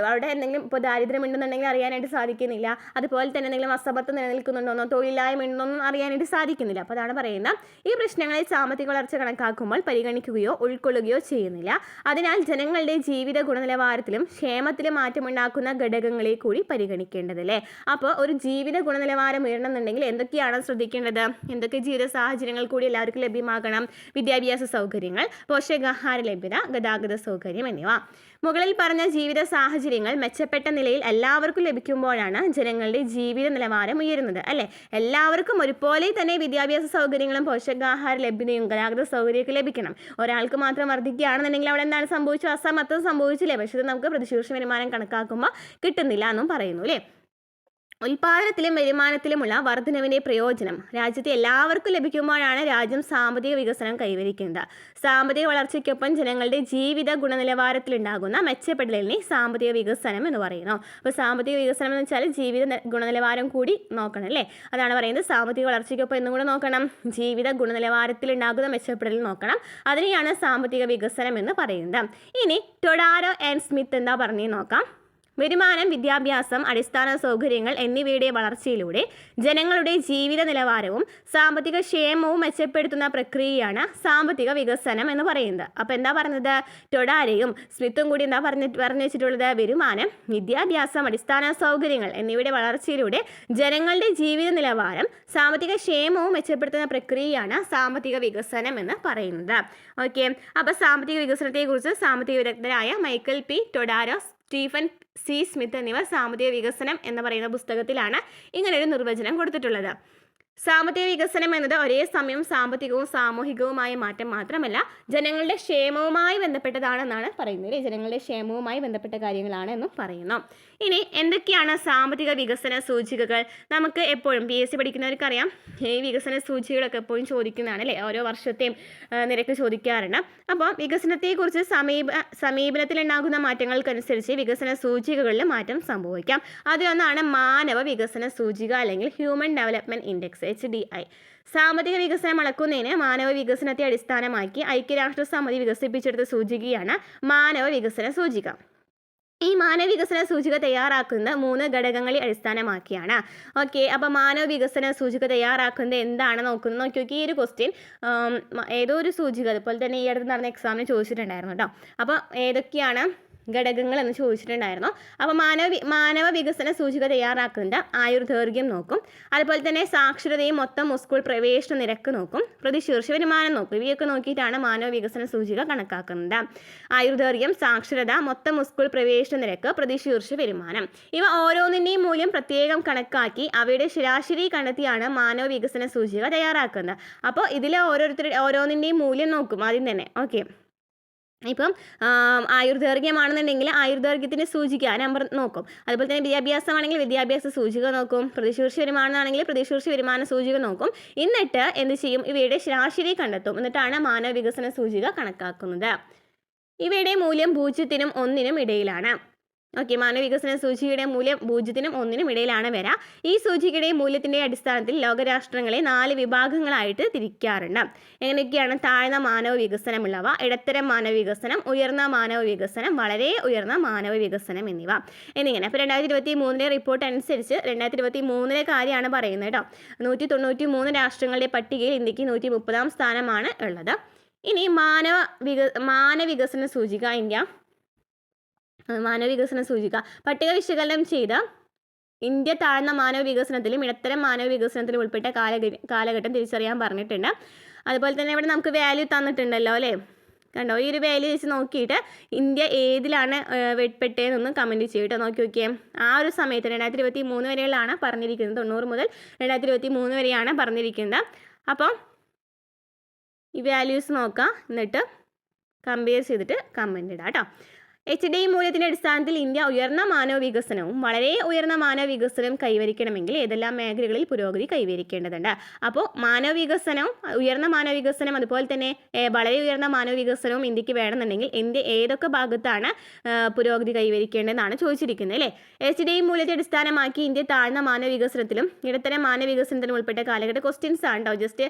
അവിടെ എന്തെങ്കിലും ഇപ്പോൾ ദാരിദ്ര്യം ഉണ്ടെന്നുണ്ടെങ്കിൽ അറിയാനായിട്ട് സാധിക്കുന്നില്ല. അതുപോലെ തന്നെ എന്തെങ്കിലും അസമത്വം നിലനിൽക്കുന്നുണ്ടോന്നോ തൊഴിലില്ലായ്മ ഉണ്ടോന്നും അറിയാനായിട്ട് സാധിക്കുന്നില്ല. അപ്പോൾ അതാണ് പറയുന്നത്, ഈ പ്രശ്നങ്ങളിൽ സാമ്പത്തിക വളർച്ച കണക്കാക്കുമ്പോൾ പരിഗണിക്കുകയോ ഉൾക്കൊള്ളുകയോ ചെയ്യുന്നില്ല. അതിനാൽ ജനങ്ങളുടെ ജീവിത ഗുണനിലവാരത്തിലും ക്ഷേമത്തിലും മാറ്റമുണ്ടാക്കുന്ന ഘടകങ്ങളെ കൂടി പരിഗണിക്കേണ്ടതല്ലേ. അപ്പോൾ ഒരു ജീവിത ഗുണനിലവാരം ഉയരണമെന്നുണ്ടെങ്കിൽ എന്തൊക്കെയാണ് ശ്രദ്ധിക്കേണ്ടത്? എന്തൊക്കെ ജീവിത സാഹചര്യങ്ങൾ കൂടി എല്ലാവർക്കും ലഭ്യമാകണം? വിദ്യാഭ്യാസ സൗകര്യങ്ങൾ, പോഷകാഹാര ലഭ്യത, ഗതാഗത സൗകര്യം എന്നിവ. മുകളിൽ പറഞ്ഞ ജീവിത സാഹചര്യങ്ങൾ മെച്ചപ്പെട്ട നിലയിൽ എല്ലാവർക്കും ലഭിക്കുമ്പോഴാണ് ജനങ്ങളുടെ ജീവിത നിലവാരം ഉയരുന്നത് അല്ലേ. എല്ലാവർക്കും ഒരുപോലെ തന്നെ വിദ്യാഭ്യാസ സൗകര്യങ്ങളും പോഷകാഹാര ലഭ്യതയും ഗതാഗത സൗകര്യമൊക്കെ ലഭിക്കണം. ഒരാൾക്ക് മാത്രം വർദ്ധിക്കുകയാണെന്നുണ്ടെങ്കിൽ അവിടെ എന്താണ് സംഭവിച്ചു? അസമത്വം സംഭവിച്ചില്ലേ. പക്ഷേ ഇത് നമുക്ക് പ്രതിശീർഷ വരുമാനം കണക്കാക്കുമ്പോൾ കിട്ടുന്നില്ല എന്നും പറയുന്നു അല്ലേ. ഉൽപാദനത്തിലും വരുമാനത്തിലുമുള്ള വർധനവിൻ്റെ പ്രയോജനം രാജ്യത്തെ എല്ലാവർക്കും ലഭിക്കുമ്പോഴാണ് രാജ്യം സാമ്പത്തിക വികസനം കൈവരിക്കുന്നത്. സാമ്പത്തിക വളർച്ചയ്ക്കൊപ്പം ജനങ്ങളുടെ ജീവിത ഗുണനിലവാരത്തിലുണ്ടാകുന്ന മെച്ചപ്പെടലിനെ സാമ്പത്തിക വികസനം എന്ന് പറയുന്നു. അപ്പോൾ സാമ്പത്തിക വികസനം എന്ന് വെച്ചാൽ ജീവിത ഗുണനിലവാരം കൂടി നോക്കണം അല്ലേ. അതാണ് പറയുന്നത്. സാമ്പത്തിക വളർച്ചയ്ക്കൊപ്പം എന്നും കൂടെ നോക്കണം, ജീവിത ഗുണനിലവാരത്തിലുണ്ടാകുന്ന മെച്ചപ്പെടൽ നോക്കണം. അതിനെയാണ് സാമ്പത്തിക വികസനം എന്ന് പറയുന്നത്. ഇനി ടൊഡാരോ ആൻഡ് സ്മിത്ത് എന്താ പറഞ്ഞു നോക്കാം. വരുമാനം, വിദ്യാഭ്യാസം, അടിസ്ഥാന സൗകര്യങ്ങൾ എന്നിവയുടെ വളർച്ചയിലൂടെ ജനങ്ങളുടെ ജീവിത നിലവാരവും സാമ്പത്തിക ക്ഷേമവും മെച്ചപ്പെടുത്തുന്ന പ്രക്രിയയാണ് സാമ്പത്തിക വികസനം എന്ന് പറയുന്നത്. അപ്പോൾ എന്താ പറഞ്ഞത്? ടൊഡാരയും സ്മിത്തും കൂടി എന്താ പറഞ്ഞു വെച്ചിട്ടുള്ളത്? വരുമാനം, വിദ്യാഭ്യാസം, അടിസ്ഥാന സൗകര്യങ്ങൾ എന്നിവയുടെ വളർച്ചയിലൂടെ ജനങ്ങളുടെ ജീവിത നിലവാരം സാമ്പത്തിക ക്ഷേമവും മെച്ചപ്പെടുത്തുന്ന പ്രക്രിയയാണ് സാമ്പത്തിക വികസനം എന്ന് പറയുന്നത്. ഓക്കെ, അപ്പോൾ സാമ്പത്തിക വികസനത്തെക്കുറിച്ച് സാമ്പത്തിക വിദഗ്ധരായ Michael P Todaro, Stephen C Smith എന്നിവർ സാമ്പത്തിക വികസനം എന്ന് പറയുന്ന പുസ്തകത്തിലാണ് ഇങ്ങനൊരു നിർവചനം കൊടുത്തിട്ടുള്ളത്. സാമ്പത്തിക വികസനം എന്നത് ഒരേ സമയം സാമ്പത്തികവും സാമൂഹികവുമായ മാറ്റം മാത്രമല്ല ജനങ്ങളുടെ ക്ഷേമവുമായി ബന്ധപ്പെട്ടതാണെന്നാണ് പറയുന്നത്. ജനങ്ങളുടെ ക്ഷേമവുമായി ബന്ധപ്പെട്ട കാര്യങ്ങളാണ് എന്നും പറയുന്നു. ഇനി എന്തൊക്കെയാണ് സാമ്പത്തിക വികസന സൂചികകൾ? നമുക്ക് എപ്പോഴും PSC പഠിക്കുന്നവർക്കറിയാം, ഈ വികസന സൂചികകളൊക്കെ എപ്പോഴും ചോദിക്കുന്നതാണ് അല്ലേ. ഓരോ വർഷത്തെയും നിരക്ക് ചോദിക്കാറുണ്ട്. അപ്പോൾ വികസനത്തെക്കുറിച്ച് സമീപനത്തിലുണ്ടാകുന്ന മാറ്റങ്ങൾക്കനുസരിച്ച് വികസന സൂചികകളിൽ മാറ്റം സംഭവിക്കാം. അതിലൊന്നാണ് മാനവ വികസന സൂചിക അല്ലെങ്കിൽ ഹ്യൂമൻ ഡെവലപ്മെൻറ്റ് ഇൻഡെക്സ് HDI. സാമ്പത്തിക വികസനം അളക്കുന്നതിന് മാനവ വികസനത്തെ അടിസ്ഥാനമാക്കി ഐക്യരാഷ്ട്രസമിതി വികസിപ്പിച്ചെടുത്ത സൂചികയാണ് മാനവ വികസന സൂചിക. ഈ മാനവ വികസന സൂചിക തയ്യാറാക്കുന്നത് 3 ഘടകങ്ങളെ അടിസ്ഥാനമാക്കിയാണ്. ഓക്കെ, അപ്പോൾ മാനവ വികസന സൂചിക തയ്യാറാക്കുന്നത് എന്താണ് നോക്കി. ഈ ഒരു ക്വസ്റ്റ്യൻ ഏതോ ഒരു സൂചിക അതുപോലെ തന്നെ ഈ അടുത്ത് നടന്ന എക്സാമിന് ചോദിച്ചിട്ടുണ്ടായിരുന്നു കേട്ടോ. അപ്പോൾ ഏതൊക്കെയാണ് ഘടകങ്ങൾ എന്ന് ചോദിച്ചിട്ടുണ്ടായിരുന്നു. അപ്പോൾ മാനവ വികസന സൂചിക തയ്യാറാക്കുന്നത് ആയുർദൈർഘ്യം നോക്കും, അതുപോലെ തന്നെ സാക്ഷരതയും മൊത്തം സ്കൂൾ പ്രവേശന നിരക്ക് നോക്കും, പ്രതിശീർഷ വരുമാനം നോക്കും. ഇവയൊക്കെ നോക്കിയിട്ടാണ് മാനവ വികസന സൂചിക കണക്കാക്കുന്നത്. ആയുർദൈർഘ്യം, സാക്ഷരത, മൊത്തം സ്കൂൾ പ്രവേശന നിരക്ക്, പ്രതിശീർഷ വരുമാനം, ഇവ ഓരോന്നിൻ്റെയും മൂല്യം പ്രത്യേകം കണക്കാക്കി അവയുടെ ശരാശരി കണ്ടെത്തിയാണ് മാനവ വികസന സൂചിക തയ്യാറാക്കുന്നത്. അപ്പോൾ ഇതിൽ ഓരോന്നിൻ്റെയും മൂല്യം നോക്കും ആദ്യം തന്നെ. ഓക്കെ, ഇപ്പം ആയുർദൈർഘ്യമാണെന്നുണ്ടെങ്കിൽ ആയുർദൈർഘ്യത്തിൻ്റെ സൂചിക നമ്പർ നോക്കും. അതുപോലെ തന്നെ വിദ്യാഭ്യാസമാണെങ്കിൽ വിദ്യാഭ്യാസ സൂചിക നോക്കും. പ്രതിശീർഷ വരുമാനമാണെങ്കിൽ പ്രതിശീർഷ വരുമാന സൂചിക നോക്കും. എന്നിട്ട് എന്ത് ചെയ്യും? ഇവയുടെ ശരാശരി കണ്ടെത്തും. എന്നിട്ടാണ് മാനവ വികസന സൂചിക കണക്കാക്കുന്നത്. ഇവയുടെ മൂല്യം 0-നും 1-നും ഇടയിലാണ്. ഓക്കെ, മാനവ വികസന സൂചികയുടെ മൂല്യം 0-നും 1-നും ഇടയിലാണ് വരിക. ഈ സൂചികയുടെ മൂല്യത്തിൻ്റെ അടിസ്ഥാനത്തിൽ ലോകരാഷ്ട്രങ്ങളെ 4 വിഭാഗങ്ങളായിട്ട് തിരിക്കാറുണ്ട്. എങ്ങനെയൊക്കെയാണ്? താഴ്ന്ന മാനവ വികസനമുള്ളവ, ഇടത്തരം മാനവ വികസനം, ഉയർന്ന മാനവ വികസനം, വളരെ ഉയർന്ന മാനവ വികസനം എന്നിങ്ങനെ. അപ്പോൾ 2023 റിപ്പോർട്ട് അനുസരിച്ച് 2023 കാര്യമാണ് പറയുന്നത് കേട്ടോ. 193 രാഷ്ട്രങ്ങളുടെ പട്ടികയിൽ ഇന്ത്യക്ക് 130-ാം സ്ഥാനമാണ് ഉള്ളത്. ഇനി മാനവികസന സൂചിക മാനവ വികസന സൂചിക പട്ടിക വിശകലനം ചെയ്ത ഇന്ത്യ താഴ്ന്ന മാനവ വികസനത്തിലും ഇടത്തരം മാനവ വികസനത്തിലും ഉൾപ്പെട്ട കാലഘട്ടം തിരിച്ചറിയാൻ പറഞ്ഞിട്ടുണ്ട്. അതുപോലെ തന്നെ ഇവിടെ നമുക്ക് വാല്യൂ തന്നിട്ടുണ്ടല്ലോ അല്ലേ. കണ്ടോ, ഈ ഒരു വാല്യൂ വെച്ച് നോക്കിയിട്ട് ഇന്ത്യ ഏതിലാണ് പെട്ടതെന്നൊന്ന് കമൻറ്റ് ചെയ്തിട്ട് നോക്കിയേ. ആ ഒരു സമയത്ത് 2023 വരെയുള്ളതാണ് പറഞ്ഞിരിക്കുന്നത്. 90 മുതൽ 2023 വരെയാണ് പറഞ്ഞിരിക്കുന്നത്. അപ്പോൾ ഈ വാല്യൂസ് നോക്കാം, എന്നിട്ട് കമ്പയർ ചെയ്തിട്ട് കമൻറ്റ് ഇടാം കേട്ടോ. HDI മൂല്യത്തിൻ്റെ അടിസ്ഥാനത്തിൽ ഇന്ത്യ ഉയർന്ന മാനവ വികസനവും വളരെ ഉയർന്ന മാനവ വികസനവും കൈവരിക്കണമെങ്കിൽ ഏതെല്ലാം മേഖലകളിൽ പുരോഗതി കൈവരിക്കേണ്ടതുണ്ട്? അപ്പോൾ മാനവ വികസനവും ഉയർന്ന മാനവ വികസനം അതുപോലെ തന്നെ വളരെ ഉയർന്ന മാനവ വികസനവും ഇന്ത്യക്ക് വേണമെന്നുണ്ടെങ്കിൽ ഇന്ത്യ ഏതൊക്കെ ഭാഗത്താണ് പുരോഗതി കൈവരിക്കേണ്ടതെന്നാണ് ചോദിച്ചിരിക്കുന്നത് അല്ലേ. HDI മൂല്യത്തെ അടിസ്ഥാനമാക്കി ഇന്ത്യ താഴ്ന്ന മാനവ വികസനത്തിലും ഇടത്തരം മാനവ വികസനത്തിലും ഉൾപ്പെട്ട കാലഘട്ട ക്വസ്റ്റ്യൻസ് ആണ് കേട്ടോ. ജസ്റ്റ്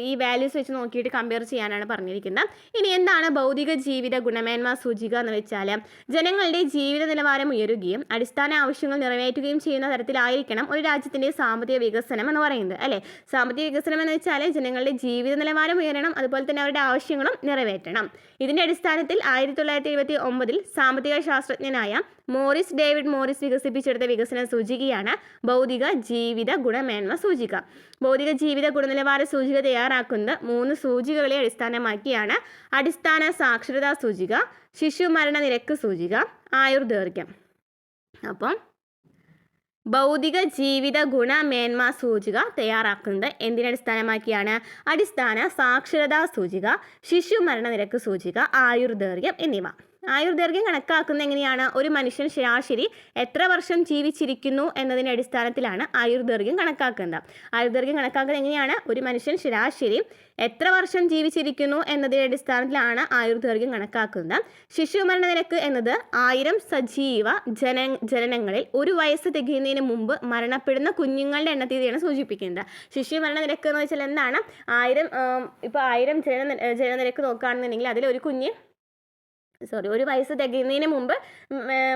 ഈ വാല്യൂസ് വെച്ച് നോക്കിയിട്ട് കമ്പയർ ചെയ്യാനാണ് പറഞ്ഞിരിക്കുന്നത്. ഇനി എന്താണ് ഭൗതിക ജീവിത ഗുണമേന്മ സൂചിക എന്ന് വെച്ചാൽ ജനങ്ങളുടെ ജീവിത നിലവാരം ഉയരുകയും അടിസ്ഥാന ആവശ്യങ്ങൾ നിറവേറ്റുകയും ചെയ്യുന്ന തരത്തിലായിരിക്കണം ഒരു രാജ്യത്തിൻ്റെ സാമ്പത്തിക വികസനം എന്ന് പറയുന്നത് അല്ലേ. സാമ്പത്തിക വികസനം എന്ന് വെച്ചാൽ ജനങ്ങളുടെ ജീവിത നിലവാരം ഉയരണം, അതുപോലെ തന്നെ അവരുടെ ആവശ്യങ്ങളും നിറവേറ്റണം. ഇതിൻ്റെ അടിസ്ഥാനത്തിൽ 1979 സാമ്പത്തിക ശാസ്ത്രജ്ഞനായ ഡേവിഡ് മോറിസ് വികസിപ്പിച്ചെടുത്ത വികസന സൂചികയാണ് ഭൗതിക ജീവിത ഗുണമേന്മ സൂചിക. ഭൗതിക ജീവിത ഗുണനിലവാര സൂചിക തയ്യാറാക്കുന്നത് 3 സൂചികകളെ അടിസ്ഥാനമാക്കിയാണ്. അടിസ്ഥാന സാക്ഷരതാ സൂചിക, ശിശു മരണ നിരക്ക് സൂചിക, ആയുർദൈർഘ്യം. അപ്പം ഭൗതിക ജീവിത ഗുണമേന്മ സൂചിക തയ്യാറാക്കുന്നത് എന്തിനെ അടിസ്ഥാനമാക്കിയാണ്? അടിസ്ഥാന സാക്ഷരതാ സൂചിക, ശിശു മരണ നിരക്ക് സൂചിക, ആയുർദൈർഘ്യം എന്നിവ. ആയുർദൈർഘ്യം കണക്കാക്കുന്നത് എങ്ങനെയാണ്? ഒരു മനുഷ്യൻ ശരാശരി എത്ര വർഷം ജീവിച്ചിരിക്കുന്നു എന്നതിൻ്റെ അടിസ്ഥാനത്തിലാണ് ആയുർദൈർഘ്യം കണക്കാക്കുന്നത്. ആയുർദൈർഘ്യം കണക്കാക്കുന്നത് എങ്ങനെയാണ്? ഒരു മനുഷ്യൻ ശരാശരി എത്ര വർഷം ജീവിച്ചിരിക്കുന്നു എന്നതിൻ്റെ അടിസ്ഥാനത്തിലാണ് ആയുർദൈർഘ്യം കണക്കാക്കുന്നത്. ശിശു മരണ നിരക്ക് എന്നത് 1000 സജീവ ജനനങ്ങളിൽ 1 വയസ്സ് തികയുന്നതിന് മുമ്പ് മരണപ്പെടുന്ന കുഞ്ഞുങ്ങളുടെ എണ്ണത്തെയാണ് സൂചിപ്പിക്കുന്നത്. ശിശു മരണ നിരക്ക് എന്ന് വെച്ചാൽ എന്താണ്? 1000 ജനനനിരക്ക് നോക്കുകയാണെന്നുണ്ടെങ്കിൽ അതിൽ ഒരു കുഞ്ഞ് 1 വയസ്സ് തികയുന്നതിന് മുമ്പ്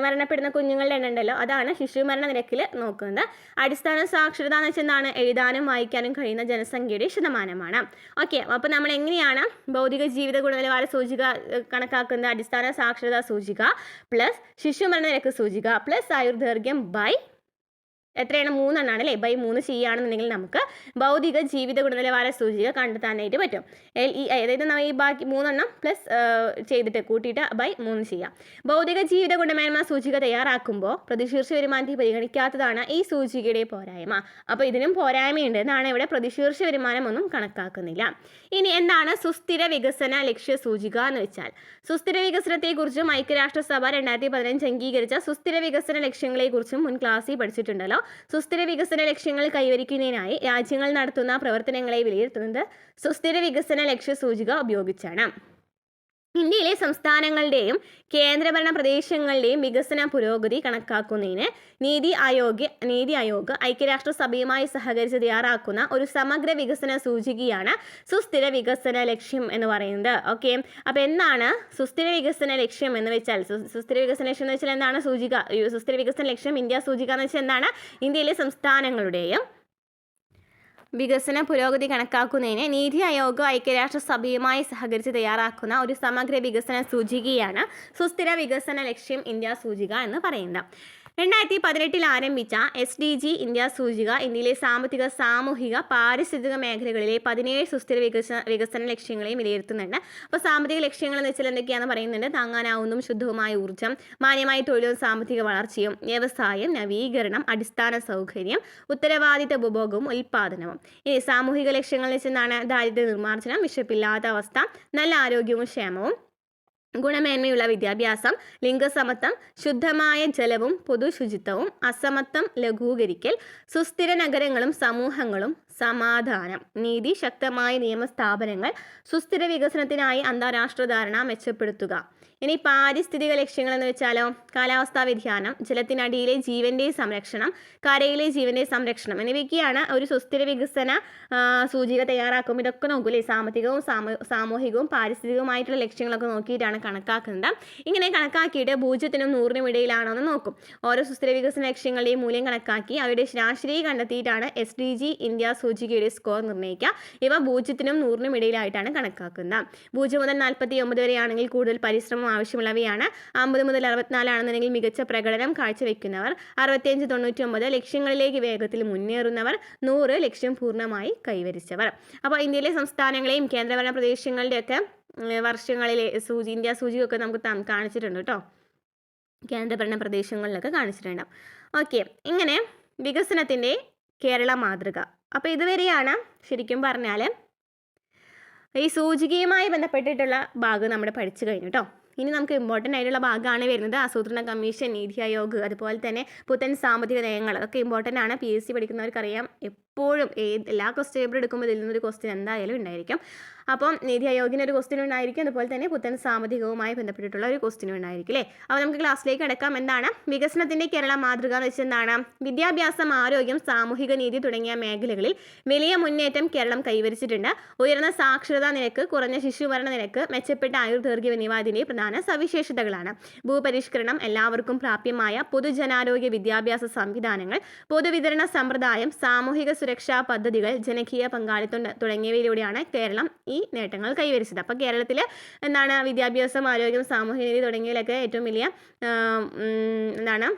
മരണപ്പെടുന്ന കുഞ്ഞുങ്ങളുടെ എണ്ണം ഉണ്ടല്ലോ, അതാണ് ശിശു മരണ നിരക്കിൽ നോക്കുന്നത്. അടിസ്ഥാന സാക്ഷരത എന്ന് വെച്ചാൽ എന്താണ്? എഴുതാനും വായിക്കാനും കഴിയുന്ന ജനസംഖ്യയുടെ ശതമാനമാണ്. ഓക്കെ, അപ്പോൾ നമ്മൾ എങ്ങനെയാണ് ഭൗതിക ജീവിത ഗുണനിലവാര സൂചിക കണക്കാക്കുന്നത്? അടിസ്ഥാന സാക്ഷരതാ സൂചിക പ്ലസ് ശിശു മരണ നിരക്ക് സൂചിക പ്ലസ് ആയുർദൈർഘ്യം ബൈ എത്രയാണ്? 3 എണ്ണമാണ് അല്ലേ? ബൈ 3 ചെയ്യുകയാണെന്നുണ്ടെങ്കിൽ നമുക്ക് ഭൗതിക ജീവിത ഗുണനിലവാര സൂചിക കണ്ടെത്താനായിട്ട് പറ്റും. അതായത് നമ്മൾ ഈ ബാക്കി 3 എണ്ണം പ്ലസ് ചെയ്തിട്ട് കൂട്ടിയിട്ട് ബൈ 3 ചെയ്യാം. ഭൗതിക ജീവിത ഗുണമേന്മ സൂചിക തയ്യാറാക്കുമ്പോൾ പ്രതിശീർഷ വരുമാനത്തെ പരിഗണിക്കാത്തതാണ് ഈ സൂചികയുടെ പോരായ്മ. അപ്പോൾ ഇതിനും പോരായ്മയുണ്ട്. എന്നാണ് ഇവിടെ പ്രതിശീർഷ വരുമാനം ഒന്നും കണക്കാക്കുന്നില്ല. ഇനി എന്താണ് സുസ്ഥിര വികസന ലക്ഷ്യ സൂചിക എന്ന് വെച്ചാൽ? സുസ്ഥിര വികസനത്തെക്കുറിച്ചും ഐക്യരാഷ്ട്രസഭ 2015 അംഗീകരിച്ച സുസ്ഥിര വികസന ലക്ഷ്യങ്ങളെക്കുറിച്ചും മുൻ ക്ലാസ്സിൽ പഠിച്ചിട്ടുണ്ടല്ലോ. സുസ്ഥിര വികസന ലക്ഷ്യങ്ങൾ കൈവരിക്കുന്നതിനായി രാജ്യങ്ങൾ നടത്തുന്ന പ്രവർത്തനങ്ങളെ വിലയിരുത്തുന്നത് സുസ്ഥിര വികസന ലക്ഷ്യ സൂചിക ഉപയോഗിച്ചാണ്. ഇന്ത്യയിലെ സംസ്ഥാനങ്ങളുടെയും കേന്ദ്രഭരണ പ്രദേശങ്ങളുടെയും വികസന പുരോഗതി കണക്കാക്കുന്നതിന് നീതി ആയോഗ് ഐക്യരാഷ്ട്രസഭയുമായി സഹകരിച്ച് തയ്യാറാക്കുന്ന ഒരു സമഗ്ര വികസന സൂചികയാണ് സുസ്ഥിര വികസന ലക്ഷ്യം എന്ന് പറയുന്നത്. ഓക്കെ, അപ്പോൾ എന്താണ് സുസ്ഥിര വികസന ലക്ഷ്യം എന്ന് വെച്ചാൽ? സുസ്ഥിര വികസന ലക്ഷ്യം എന്ന് വെച്ചാൽ എന്താണ്? സുസ്ഥിര വികസന ലക്ഷ്യം ഇന്ത്യ സൂചിക എന്ന് വെച്ചാൽ എന്താണ്? ഇന്ത്യയിലെ സംസ്ഥാനങ്ങളുടെയും വികസന പുരോഗതി കണക്കാക്കുന്നതിന് നീതി ആയോഗ് ഐക്യരാഷ്ട്രസഭയുമായി സഹകരിച്ച് തയ്യാറാക്കുന്ന ഒരു സമഗ്ര വികസന സൂചികയാണ് സുസ്ഥിര വികസന ലക്ഷ്യം ഇന്ത്യ സൂചിക എന്ന് പറയുന്നത്. 2018 ആരംഭിച്ച SDG ഇന്ത്യ സൂചിക ഇന്ത്യയിലെ സാമ്പത്തിക, സാമൂഹിക, പാരിസ്ഥിതിക മേഖലകളിലെ 17 സുസ്ഥിര വികസന ലക്ഷ്യങ്ങളെയും വിലയിരുത്തുന്നുണ്ട്. അപ്പോൾ സാമ്പത്തിക ലക്ഷ്യങ്ങൾ എന്ന് വെച്ചാൽ എന്തൊക്കെയാണെന്ന് പറയുന്നുണ്ട്? താങ്ങാനാവുന്നതും ശുദ്ധവുമായ ഊർജ്ജം, മാന്യമായ തൊഴിലും സാമ്പത്തിക വളർച്ചയും, വ്യവസായം, നവീകരണം, അടിസ്ഥാന സൗകര്യം, ഉത്തരവാദിത്ത ഉപഭോഗവും ഉൽപ്പാദനവും. ഇനി സാമൂഹിക ലക്ഷ്യങ്ങൾ എന്ന് വെച്ചാൽ എന്താണ്? ദാരിദ്ര്യ നിർമ്മാർജ്ജനം, വിശപ്പില്ലാത്ത അവസ്ഥ, നല്ല ആരോഗ്യവും ക്ഷേമവും, ഗുണമേന്മയുള്ള വിദ്യാഭ്യാസം, ലിംഗസമത്വം, ശുദ്ധമായ ജലവും പൊതുശുചിത്വവും, അസമത്വം ലഘൂകരിക്കൽ, സുസ്ഥിര നഗരങ്ങളും സമൂഹങ്ങളും, സമാധാനം, നീതി, ശക്തമായ നിയമസ്ഥാപനങ്ങൾ, സുസ്ഥിര വികസനത്തിനായി അന്താരാഷ്ട്ര ധാരണ മെച്ചപ്പെടുത്തുക. ഇനി പാരിസ്ഥിതിക ലക്ഷ്യങ്ങൾ എന്ന് വെച്ചാലോ? കാലാവസ്ഥാ വ്യതിയാനം, ജലത്തിനടിയിലെ ജീവൻ്റെ സംരക്ഷണം, കരയിലെ ജീവൻ്റെ സംരക്ഷണം എന്നിവയ്ക്കാണ് ഒരു സുസ്ഥിര വികസന സൂചിക തയ്യാറാക്കുമ്പോൾ ഇതൊക്കെ നോക്കൂലേ? സാമ്പത്തികവും സാമൂഹികവും പാരിസ്ഥിതികവുമായിട്ടുള്ള ലക്ഷ്യങ്ങളൊക്കെ നോക്കിയിട്ടാണ് കണക്കാക്കുന്നത്. ഇങ്ങനെ കണക്കാക്കിയിട്ട് 0-നും 100-നും ഇടയിലാണോ എന്ന് നോക്കും. ഓരോ സുസ്ഥിര വികസന ലക്ഷ്യങ്ങളുടെയും മൂല്യം കണക്കാക്കി അവയുടെ ശരാശരി കണ്ടെത്തിയിട്ടാണ് SDG ഇന്ത്യ സൂചികയുടെ സ്കോർ നിർണ്ണയിക്കുക. ഇവ 0-നും 100-നും ഇടയിലായിട്ടാണ് കണക്കാക്കുന്നത്. 0 മുതൽ 49 വരെയാണെങ്കിൽ കൂടുതൽ പരിശ്രമം ആവശ്യമുള്ളവയാണ്. 50 മുതൽ 64 ആണെന്നുണ്ടെങ്കിൽ മികച്ച പ്രകടനം കാഴ്ചവെക്കുന്നവർ, 65-99 ലക്ഷ്യങ്ങളിലേക്ക് വേഗത്തിൽ മുന്നേറുന്നവർ, 100 ലക്ഷ്യം പൂർണ്ണമായി കൈവരിച്ചവർ. അപ്പോൾ ഇന്ത്യയിലെ സംസ്ഥാനങ്ങളെയും കേന്ദ്രഭരണ പ്രദേശങ്ങളുടെയൊക്കെ വർഷങ്ങളിലെ ഇന്ത്യ സൂചികയൊക്കെ നമുക്ക് കാണിച്ചിട്ടുണ്ട് കേട്ടോ. കേന്ദ്രഭരണ പ്രദേശങ്ങളിലൊക്കെ കാണിച്ചിട്ടുണ്ട്. ഓക്കെ, ഇങ്ങനെ വികസനത്തിൻ്റെ കേരള മാതൃക. അപ്പോൾ ഇതുവരെയാണ് ശരിക്കും പറഞ്ഞാൽ ഈ സൂചികയുമായി ബന്ധപ്പെട്ടിട്ടുള്ള ഭാഗം നമ്മൾ പഠിച്ചു കഴിഞ്ഞു കേട്ടോ. ഇനി നമുക്ക് ഇമ്പോർട്ടൻ്റ് ആയിട്ടുള്ള ഭാഗമാണ് വരുന്നത് ആസൂത്രണ കമ്മീഷൻ, നീതി ആയോഗ്, അതുപോലെ തന്നെ പുത്തൻ സാമ്പത്തിക നയങ്ങൾ. അതൊക്കെ ഇമ്പോർട്ടൻ്റ് ആണ്. PSC പഠിക്കുന്നവർക്കറിയാം, എപ്പോഴും എല്ലാ ക്വസ്റ്റ്യൻ പേപ്പർ എടുക്കുമ്പോൾ ഇതിൽ നിന്നൊരു ക്വസ്റ്റ്യൻ എന്തായാലും ഉണ്ടായിരിക്കും. അപ്പം നീതി ആയോഗിന് ഒരു ക്വസ്റ്റ്യൻ ഉണ്ടായിരിക്കും, അതുപോലെ തന്നെ പുത്തൻ സാമ്പത്തികവുമായി ബന്ധപ്പെട്ടിട്ടുള്ള ഒരു ക്വസ്റ്റ്യൻ ഉണ്ടായിരിക്കും അല്ലേ. അപ്പോൾ നമുക്ക് ക്ലാസ്സിലേക്ക് കിടക്കാം. എന്താണ് വികസനത്തിൻ്റെ കേരള മാതൃക എന്ന് വെച്ചാൽ എന്താണ്? വിദ്യാഭ്യാസം, ആരോഗ്യം, സാമൂഹിക നീതി തുടങ്ങിയ മേഖലകളിൽ വലിയ മുന്നേറ്റം കേരളം കൈവരിച്ചിട്ടുണ്ട്. ഉയർന്ന സാക്ഷരതാ നിരക്ക്, കുറഞ്ഞ ശിശുമരണ നിരക്ക്, മെച്ചപ്പെട്ട ആയുർദൈർഘ്യം എന്നിവ ഇതിൻ്റെ പ്രധാന സവിശേഷതകളാണ്. ഭൂപരിഷ്കരണം, എല്ലാവർക്കും പ്രാപ്യമായ പൊതുജനാരോഗ്യ വിദ്യാഭ്യാസ സംവിധാനങ്ങൾ, പൊതുവിതരണ സമ്പ്രദായം, സാമൂഹിക സുരക്ഷാ പദ്ധതികൾ, ജനകീയ പങ്കാളിത്തം തുടങ്ങിയവയിലൂടെയാണ് കേരളം ഈ നേട്ടങ്ങൾ കൈവരിച്ചത്. അപ്പോൾ കേരളത്തിൽ എന്താണ് വിദ്യാഭ്യാസം, ആരോഗ്യം, സാമൂഹ്യനീതി തുടങ്ങിയതിലൊക്കെ ഏറ്റവും വലിയ എന്താണ്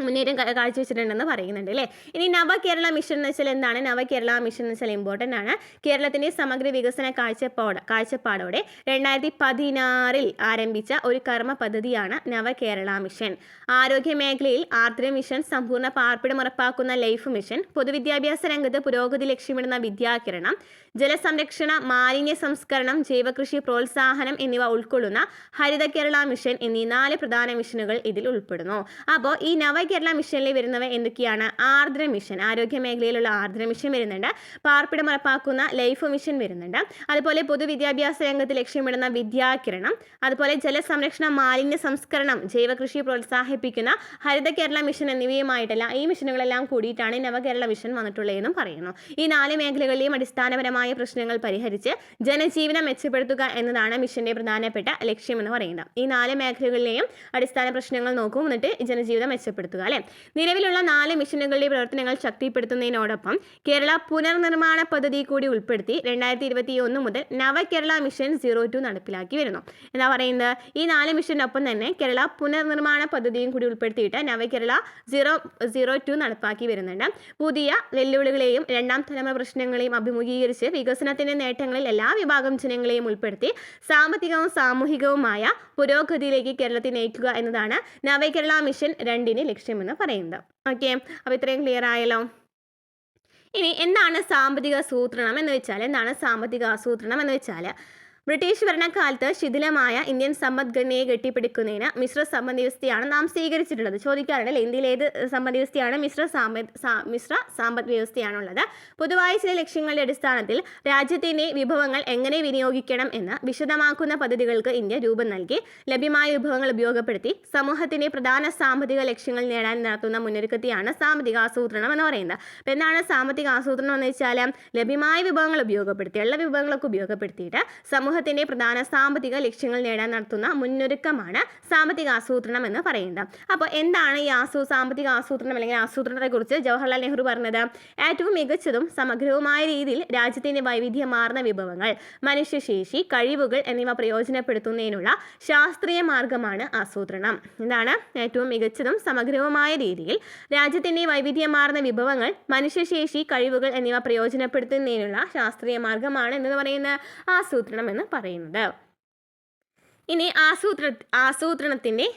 മുന്നേറ്റം കാഴ്ചവെച്ചിട്ടുണ്ടെന്ന് പറയുന്നുണ്ട് അല്ലേ. ഇനി നവകേരള മിഷൻ എന്ന് വെച്ചാൽ എന്താണ്? നവകേരള മിഷൻ എന്ന് വെച്ചാൽ ഇമ്പോർട്ടൻ്റ് ആണ്. കേരളത്തിൻ്റെ സമഗ്ര വികസന കാഴ്ചപ്പാടോടെ 2016 ആരംഭിച്ച ഒരു കർമ്മ പദ്ധതിയാണ് നവകേരള മിഷൻ. ആരോഗ്യ മേഖലയിൽ ആർദ്ര മിഷൻ, സമ്പൂർണ്ണ പാർപ്പിടം ഉറപ്പാക്കുന്ന ലൈഫ് മിഷൻ, പൊതുവിദ്യാഭ്യാസ രംഗത്ത് പുരോഗതി ലക്ഷ്യമിടുന്ന വിദ്യാകിരണം, ജലസംരക്ഷണ, മാലിന്യ സംസ്കരണം, ജൈവകൃഷി പ്രോത്സാഹനം എന്നിവ ഉൾക്കൊള്ളുന്ന ഹരിത കേരള മിഷൻ എന്നീ 4 പ്രധാന മിഷനുകൾ ഇതിൽ ഉൾപ്പെടുന്നു. അപ്പോൾ ഈ നവകേരള മിഷനിൽ വരുന്നവ എന്തൊക്കെയാണ്? ആർദ്ര മിഷൻ, ആരോഗ്യ മേഖലയിലുള്ള ആർദ്ര മിഷൻ വരുന്നുണ്ട്. പാർപ്പിടം ഉറപ്പാക്കുന്ന ലൈഫ് മിഷൻ വരുന്നുണ്ട്. അതുപോലെ പൊതുവിദ്യാഭ്യാസ രംഗത്ത് ലക്ഷ്യമിടുന്ന വിദ്യാകിരണം, അതുപോലെ ജലസംരക്ഷണ, മാലിന്യ സംസ്കരണം, ജൈവകൃഷി പ്രോത്സാഹിപ്പിക്കുന്ന ഹരിത കേരള മിഷൻ എന്നിവയുമായിട്ടല്ല ഈ മിഷനുകളെല്ലാം കൂടിയിട്ടാണ് നവകേരള മിഷൻ വന്നിട്ടുള്ളതെന്നും പറയുന്നു. ഈ 4 മേഖലകളിലെയും അടിസ്ഥാനപരമായ പ്രശ്നങ്ങൾ പരിഹരിച്ച് ജനജീവനം മെച്ചപ്പെടുത്തുക എന്നതാണ് മിഷന്റെ പ്രധാനപ്പെട്ട ലക്ഷ്യമെന്ന് പറയുന്നത്. ഈ 4 മേഖലകളിലെയും അടിസ്ഥാന പ്രശ്നങ്ങൾ നോക്കും, എന്നിട്ട് ജനജീവിതം മെച്ചപ്പെടുത്തുക അല്ലേ. നിലവിലുള്ള 4 മിഷനുകളുടെ പ്രവർത്തനങ്ങൾ ശക്തിപ്പെടുത്തുന്നതിനോടൊപ്പം കേരള പുനർനിർമ്മാണ പദ്ധതി കൂടി ഉൾപ്പെടുത്തി 2021 മുതൽ നവകേരള മിഷൻ 02 നടപ്പിലാക്കി വരുന്നു. എന്താ പറയുന്നത്? ഈ 4 മിഷനൊപ്പം തന്നെ കേരള പുനർനിർമ്മാണ പദ്ധതിയും കൂടി ഉൾപ്പെടുത്തിയിട്ട് നവകേരള 002 നടപ്പാക്കി വരുന്നുണ്ട്. പുതിയ വെല്ലുവിളികളെയും രണ്ടാം തലമുറ പ്രശ്നങ്ങളെയും അഭിമുഖീകരിച്ച് വികസനത്തിന്റെ നേട്ടങ്ങളിൽ എല്ലാ വിഭാഗം ജനങ്ങളെയും ഉൾപ്പെടുത്തി സാമ്പത്തികവും സാമൂഹികവുമായ പുരോഗതിയിലേക്ക് കേരളത്തെ നയിക്കുക എന്നതാണ് നവകേരള മിഷൻ 2 ലക്ഷ്യമെന്ന് പറയുന്നത്. ഓക്കെ, അപ്പോൾ ഇത്രയും ക്ലിയർ ആയല്ലോ. ഇനി എന്താണ് സാമ്പത്തിക ആസൂത്രണം എന്ന് വെച്ചാൽ ബ്രിട്ടീഷ് ഭരണകാലത്ത് ശിഥിലമായ ഇന്ത്യൻ സമ്പദ്ഘടനയെ കെട്ടിപ്പിടിക്കുന്നതിന് മിശ്ര സമ്പദ് വ്യവസ്ഥയാണ് നാം സ്വീകരിച്ചിട്ടുള്ളത്. ചോദിക്കാറുണ്ടല്ലേ, ഇന്ത്യയിൽ ഏത് സമ്പദ് വ്യവസ്ഥയാണ്? മിശ്ര സമ്പദ് വ്യവസ്ഥയാണുള്ളത്. പൊതുവായ ചില ലക്ഷ്യങ്ങളുടെ അടിസ്ഥാനത്തിൽ രാജ്യത്തിൻ്റെ വിഭവങ്ങൾ എങ്ങനെ വിനിയോഗിക്കണം എന്ന് വിശദമാക്കുന്ന പദ്ധതികൾക്ക് ഇന്ത്യ രൂപം നൽകി. ലഭ്യമായ വിഭവങ്ങൾ ഉപയോഗപ്പെടുത്തി സമൂഹത്തിൻ്റെ പ്രധാന സാമ്പത്തിക ലക്ഷ്യങ്ങൾ നേടാൻ നടത്തുന്ന മുന്നൊരുക്കത്തെയാണ് സാമ്പത്തിക ആസൂത്രണം എന്ന് പറയുന്നത്. അപ്പോൾ എന്താണ് സാമ്പത്തിക ആസൂത്രണം എന്ന് വെച്ചാൽ? ലഭ്യമായ വിഭവങ്ങൾ ഉപയോഗപ്പെടുത്തി, ഉള്ള വിഭവങ്ങളൊക്കെ ഉപയോഗപ്പെടുത്തിയിട്ട് സമൂഹത്തിൻ്റെ പ്രധാന സാമ്പത്തിക ലക്ഷ്യങ്ങൾ നേടാൻ നടത്തുന്ന മുന്നൊരുക്കമാണ് സാമ്പത്തിക ആസൂത്രണം എന്ന് പറയുന്നത്. അപ്പോൾ എന്താണ് ഈ സാമ്പത്തിക ആസൂത്രണം അല്ലെങ്കിൽ ആസൂത്രണത്തെക്കുറിച്ച് ജവഹർലാൽ നെഹ്റു പറഞ്ഞത്? ഏറ്റവും മികച്ചതും സമഗ്രവുമായ രീതിയിൽ രാജ്യത്തിൻ്റെ വൈവിധ്യമാർന്ന വിഭവങ്ങൾ, മനുഷ്യശേഷി, കഴിവുകൾ എന്നിവ പ്രയോജനപ്പെടുത്തുന്നതിനുള്ള ശാസ്ത്രീയ മാർഗമാണ് ആസൂത്രണം. എന്താണ്? ഏറ്റവും മികച്ചതും സമഗ്രവുമായ രീതിയിൽ രാജ്യത്തിൻ്റെ വൈവിധ്യമാർന്ന വിഭവങ്ങൾ, മനുഷ്യശേഷി, കഴിവുകൾ എന്നിവ പ്രയോജനപ്പെടുത്തുന്നതിനുള്ള ശാസ്ത്രീയ മാർഗമാണ് എന്ന് പറയുന്ന ആസൂത്രണം എന്ന് പറയുന്നത്. ഇനി ആസൂത്രണത്തിൻ്റെ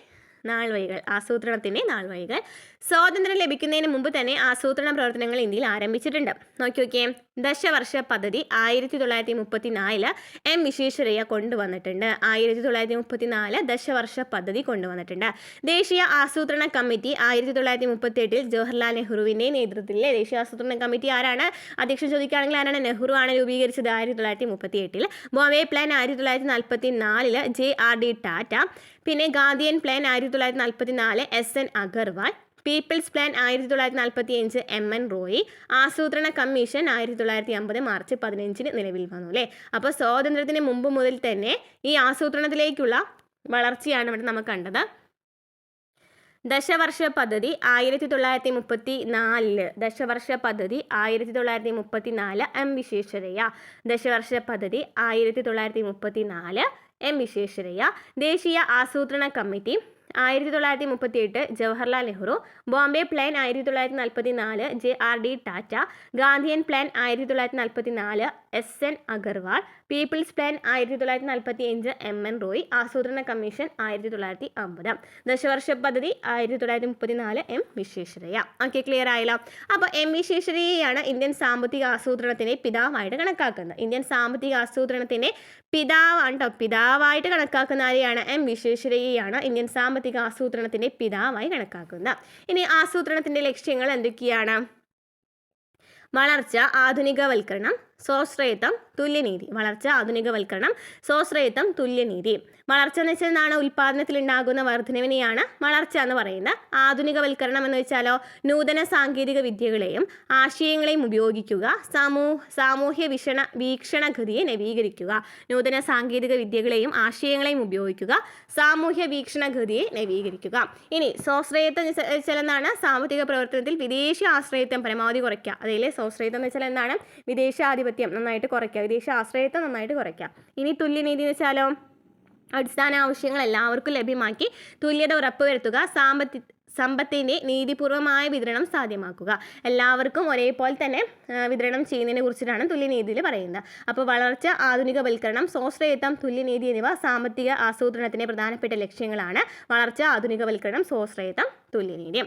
നാൾവഴികൾ. സ്വാതന്ത്ര്യം ലഭിക്കുന്നതിന് മുമ്പ് തന്നെ ആസൂത്രണ പ്രവർത്തനങ്ങൾ ഇന്ത്യയിൽ ആരംഭിച്ചിട്ടുണ്ട്. നോക്കിയോക്കെ, ദശവർഷ പദ്ധതി 1934 എം വിശ്വേശ്വരയ്യ കൊണ്ടുവന്നിട്ടുണ്ട്. 1934 ദശവർഷ പദ്ധതി കൊണ്ടുവന്നിട്ടുണ്ട്. ദേശീയ ആസൂത്രണ കമ്മിറ്റി 1938 ജവഹർലാൽ നെഹ്റുവിൻ്റെ നേതൃത്വത്തിലെ ദേശീയ ആസൂത്രണ കമ്മിറ്റി ആരാണ്? അധ്യക്ഷൻ ചോദിക്കുകയാണെങ്കിൽ ആരാണ്? നെഹ്റു ആണ് രൂപീകരിച്ചത് 1938. Bombay plan 1944 JRD Tata. പിന്നെ Gandhian plan 1944 SN Agarwal. People's plan 1945 MN Roy. ആസൂത്രണ കമ്മീഷൻ 1950 മാർച്ച് 15 നിലവിൽ വന്നു അല്ലേ. അപ്പോൾ സ്വാതന്ത്ര്യത്തിന് മുമ്പ് മുതൽ തന്നെ ഈ ആസൂത്രണത്തിലേക്കുള്ള വളർച്ചയാണ് ഇവിടെ നമുക്ക് കണ്ടത്. ദശവർഷ പദ്ധതി 1934 എം വിശ്വേശ്വരയ്യ. ദശവർഷ പദ്ധതി 1934 എം വിശ്വേശ്വരയ്യ. ദേശീയ ആസൂത്രണ committee 1938 Jawaharlal Nehru. Bombay plan 1944 JRD Tata. Gandhian plan 1944 SN Agarwal. People's plan 1945 MN Roy. ആസൂത്രണ കമ്മീഷൻ 1950. ദശവർഷ പദ്ധതി 1934 എം വിശ്വേശ്വരയ്യ. ഓക്കെ, ക്ലിയർ ആയല്ലോ. അപ്പോൾ എം വിശ്വേശ്വരയ്യയാണ് ഇന്ത്യൻ സാമ്പത്തിക ആസൂത്രണത്തിൻ്റെ പിതാവായിട്ട് കണക്കാക്കുന്നത്. ഇന്ത്യൻ സാമ്പത്തിക ആസൂത്രണത്തിൻ്റെ പിതാവായിട്ട് കണക്കാക്കുന്ന ആരെയാണ്? എം വിശ്വേശ്വരയ്യയാണ് ഇന്ത്യൻ സാമ്പത്തിക ആസൂത്രണത്തിൻ്റെ പിതാവായി കണക്കാക്കുന്നത്. ഇനി ആസൂത്രണത്തിൻ്റെ ലക്ഷ്യങ്ങൾ എന്തൊക്കെയാണ്? വളർച്ച, ആധുനികവൽക്കരണം, സ്വാശ്രയത്വം, തുല്യനീതി. വളർച്ച, ആധുനികവൽക്കരണം, സ്വാശ്രയത്വം, തുല്യനീതി. വളർച്ച എന്ന് വെച്ചാൽ എന്താണ്? ഉൽപ്പാദനത്തിൽ ഉണ്ടാകുന്ന വർധനവിനെയാണ് വളർച്ച എന്ന് പറയുന്നത്. ആധുനികവൽക്കരണം എന്ന് വെച്ചാലോ നൂതന സാങ്കേതിക വിദ്യകളെയും ആശയങ്ങളെയും ഉപയോഗിക്കുക, സാമൂഹ്യ വീക്ഷണഗതിയെ നവീകരിക്കുക. നൂതന സാങ്കേതിക വിദ്യകളെയും ആശയങ്ങളെയും ഉപയോഗിക്കുക, സാമൂഹ്യ വീക്ഷണഗതിയെ നവീകരിക്കുക. ഇനി സ്വാശ്രയത്വം വെച്ചാൽ എന്താണ്? സാമ്പത്തിക പ്രവർത്തനത്തിൽ വിദേശ ആശ്രയത്വം പരമാവധി കുറയ്ക്കുക. അതിലെ സ്വാശ്രയത്വം എന്ന് വെച്ചാൽ എന്താണ്? വിദേശാധിപത്യം നന്നായിട്ട് കുറയ്ക്കുക, വിദേശ ആശ്രയത്വം നന്നായിട്ട് കുറയ്ക്കുക. ഇനി തുല്യനീതി എന്ന് വെച്ചാലോ അടിസ്ഥാന ആവശ്യങ്ങൾ എല്ലാവർക്കും ലഭ്യമാക്കി തുല്യത ഉറപ്പുവരുത്തുക, സമ്പത്തിൻ്റെ നീതിപൂർവമായ വിതരണം സാധ്യമാക്കുക. എല്ലാവർക്കും ഒരേപോലെ തന്നെ വിതരണം ചെയ്യുന്നതിനെ കുറിച്ചിട്ടാണ് തുല്യനീതിയിൽ പറയുന്നത്. അപ്പോൾ വളർച്ച, ആധുനികവൽക്കരണം, സ്വാശ്രയത്വം, തുല്യനീതി എന്നിവ സാമ്പത്തിക ആസൂത്രണത്തിൻ്റെ പ്രധാനപ്പെട്ട ലക്ഷ്യങ്ങളാണ്. വളർച്ച, ആധുനികവൽക്കരണം, സ്വാശ്രയത്വം, തുല്യനീതി.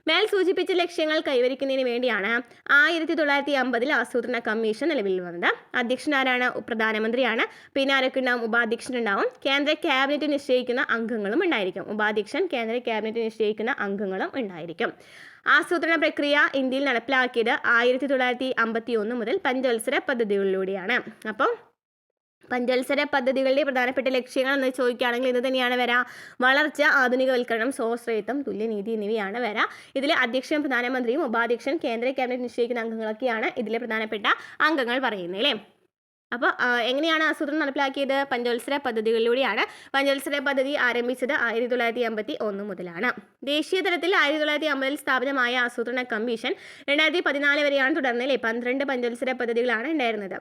മേൽ സൂചിപ്പിച്ച ലക്ഷ്യങ്ങൾ കൈവരിക്കുന്നതിന് വേണ്ടിയാണ് 1950 ആസൂത്രണ കമ്മീഷൻ നിലവിൽ വന്നത്. അധ്യക്ഷനാരാണ്? പ്രധാനമന്ത്രിയാണ്. പിന്നെ ആരൊക്കെ ഉണ്ടാവും? ഉപാധ്യക്ഷനുണ്ടാവും. കേന്ദ്ര ക്യാബിനറ്റ് നിശ്ചയിക്കുന്ന അംഗങ്ങളും ഉണ്ടായിരിക്കും. ഉപാധ്യക്ഷൻ, കേന്ദ്ര ക്യാബിനറ്റ് നിശ്ചയിക്കുന്ന അംഗങ്ങളും ഉണ്ടായിരിക്കും. ആസൂത്രണ പ്രക്രിയ ഇന്ത്യയിൽ നടപ്പിലാക്കിയത് 1951 മുതൽ പഞ്ചവത്സര പദ്ധതികളിലൂടെയാണ്. അപ്പം പഞ്ചവത്സര പദ്ധതികളുടെ പ്രധാനപ്പെട്ട ലക്ഷ്യങ്ങൾ എന്ന് ചോദിക്കുകയാണെങ്കിൽ ഇത് തന്നെയാണ് വരാ. വളർച്ച, ആധുനികവൽക്കരണം, സ്വാശ്രയത്വം, തുല്യനീതി എന്നിവയാണ് വരാ. ഇതിൽ അധ്യക്ഷൻ, പ്രധാനമന്ത്രിയും ഉപാധ്യക്ഷൻ, കേന്ദ്ര ക്യാബിനറ്റ് നിശ്ചയിക്കുന്ന അംഗങ്ങളൊക്കെയാണ് ഇതിലെ പ്രധാനപ്പെട്ട അംഗങ്ങൾ പറയുന്നത് അല്ലേ. അപ്പോൾ എങ്ങനെയാണ് ആസൂത്രണം നടപ്പിലാക്കിയത്? പഞ്ചവത്സര പദ്ധതികളിലൂടെയാണ്. പഞ്ചവത്സര പദ്ധതി ആരംഭിച്ചത് 1951 മുതലാണ്. ദേശീയ തലത്തിൽ 1950 സ്ഥാപിതമായ ആസൂത്രണ കമ്മീഷൻ 2014 വരെയാണ് തുടർന്നല്ലേ. 12 പഞ്ചവത്സര പദ്ധതികളാണ് ഉണ്ടായിരുന്നത്.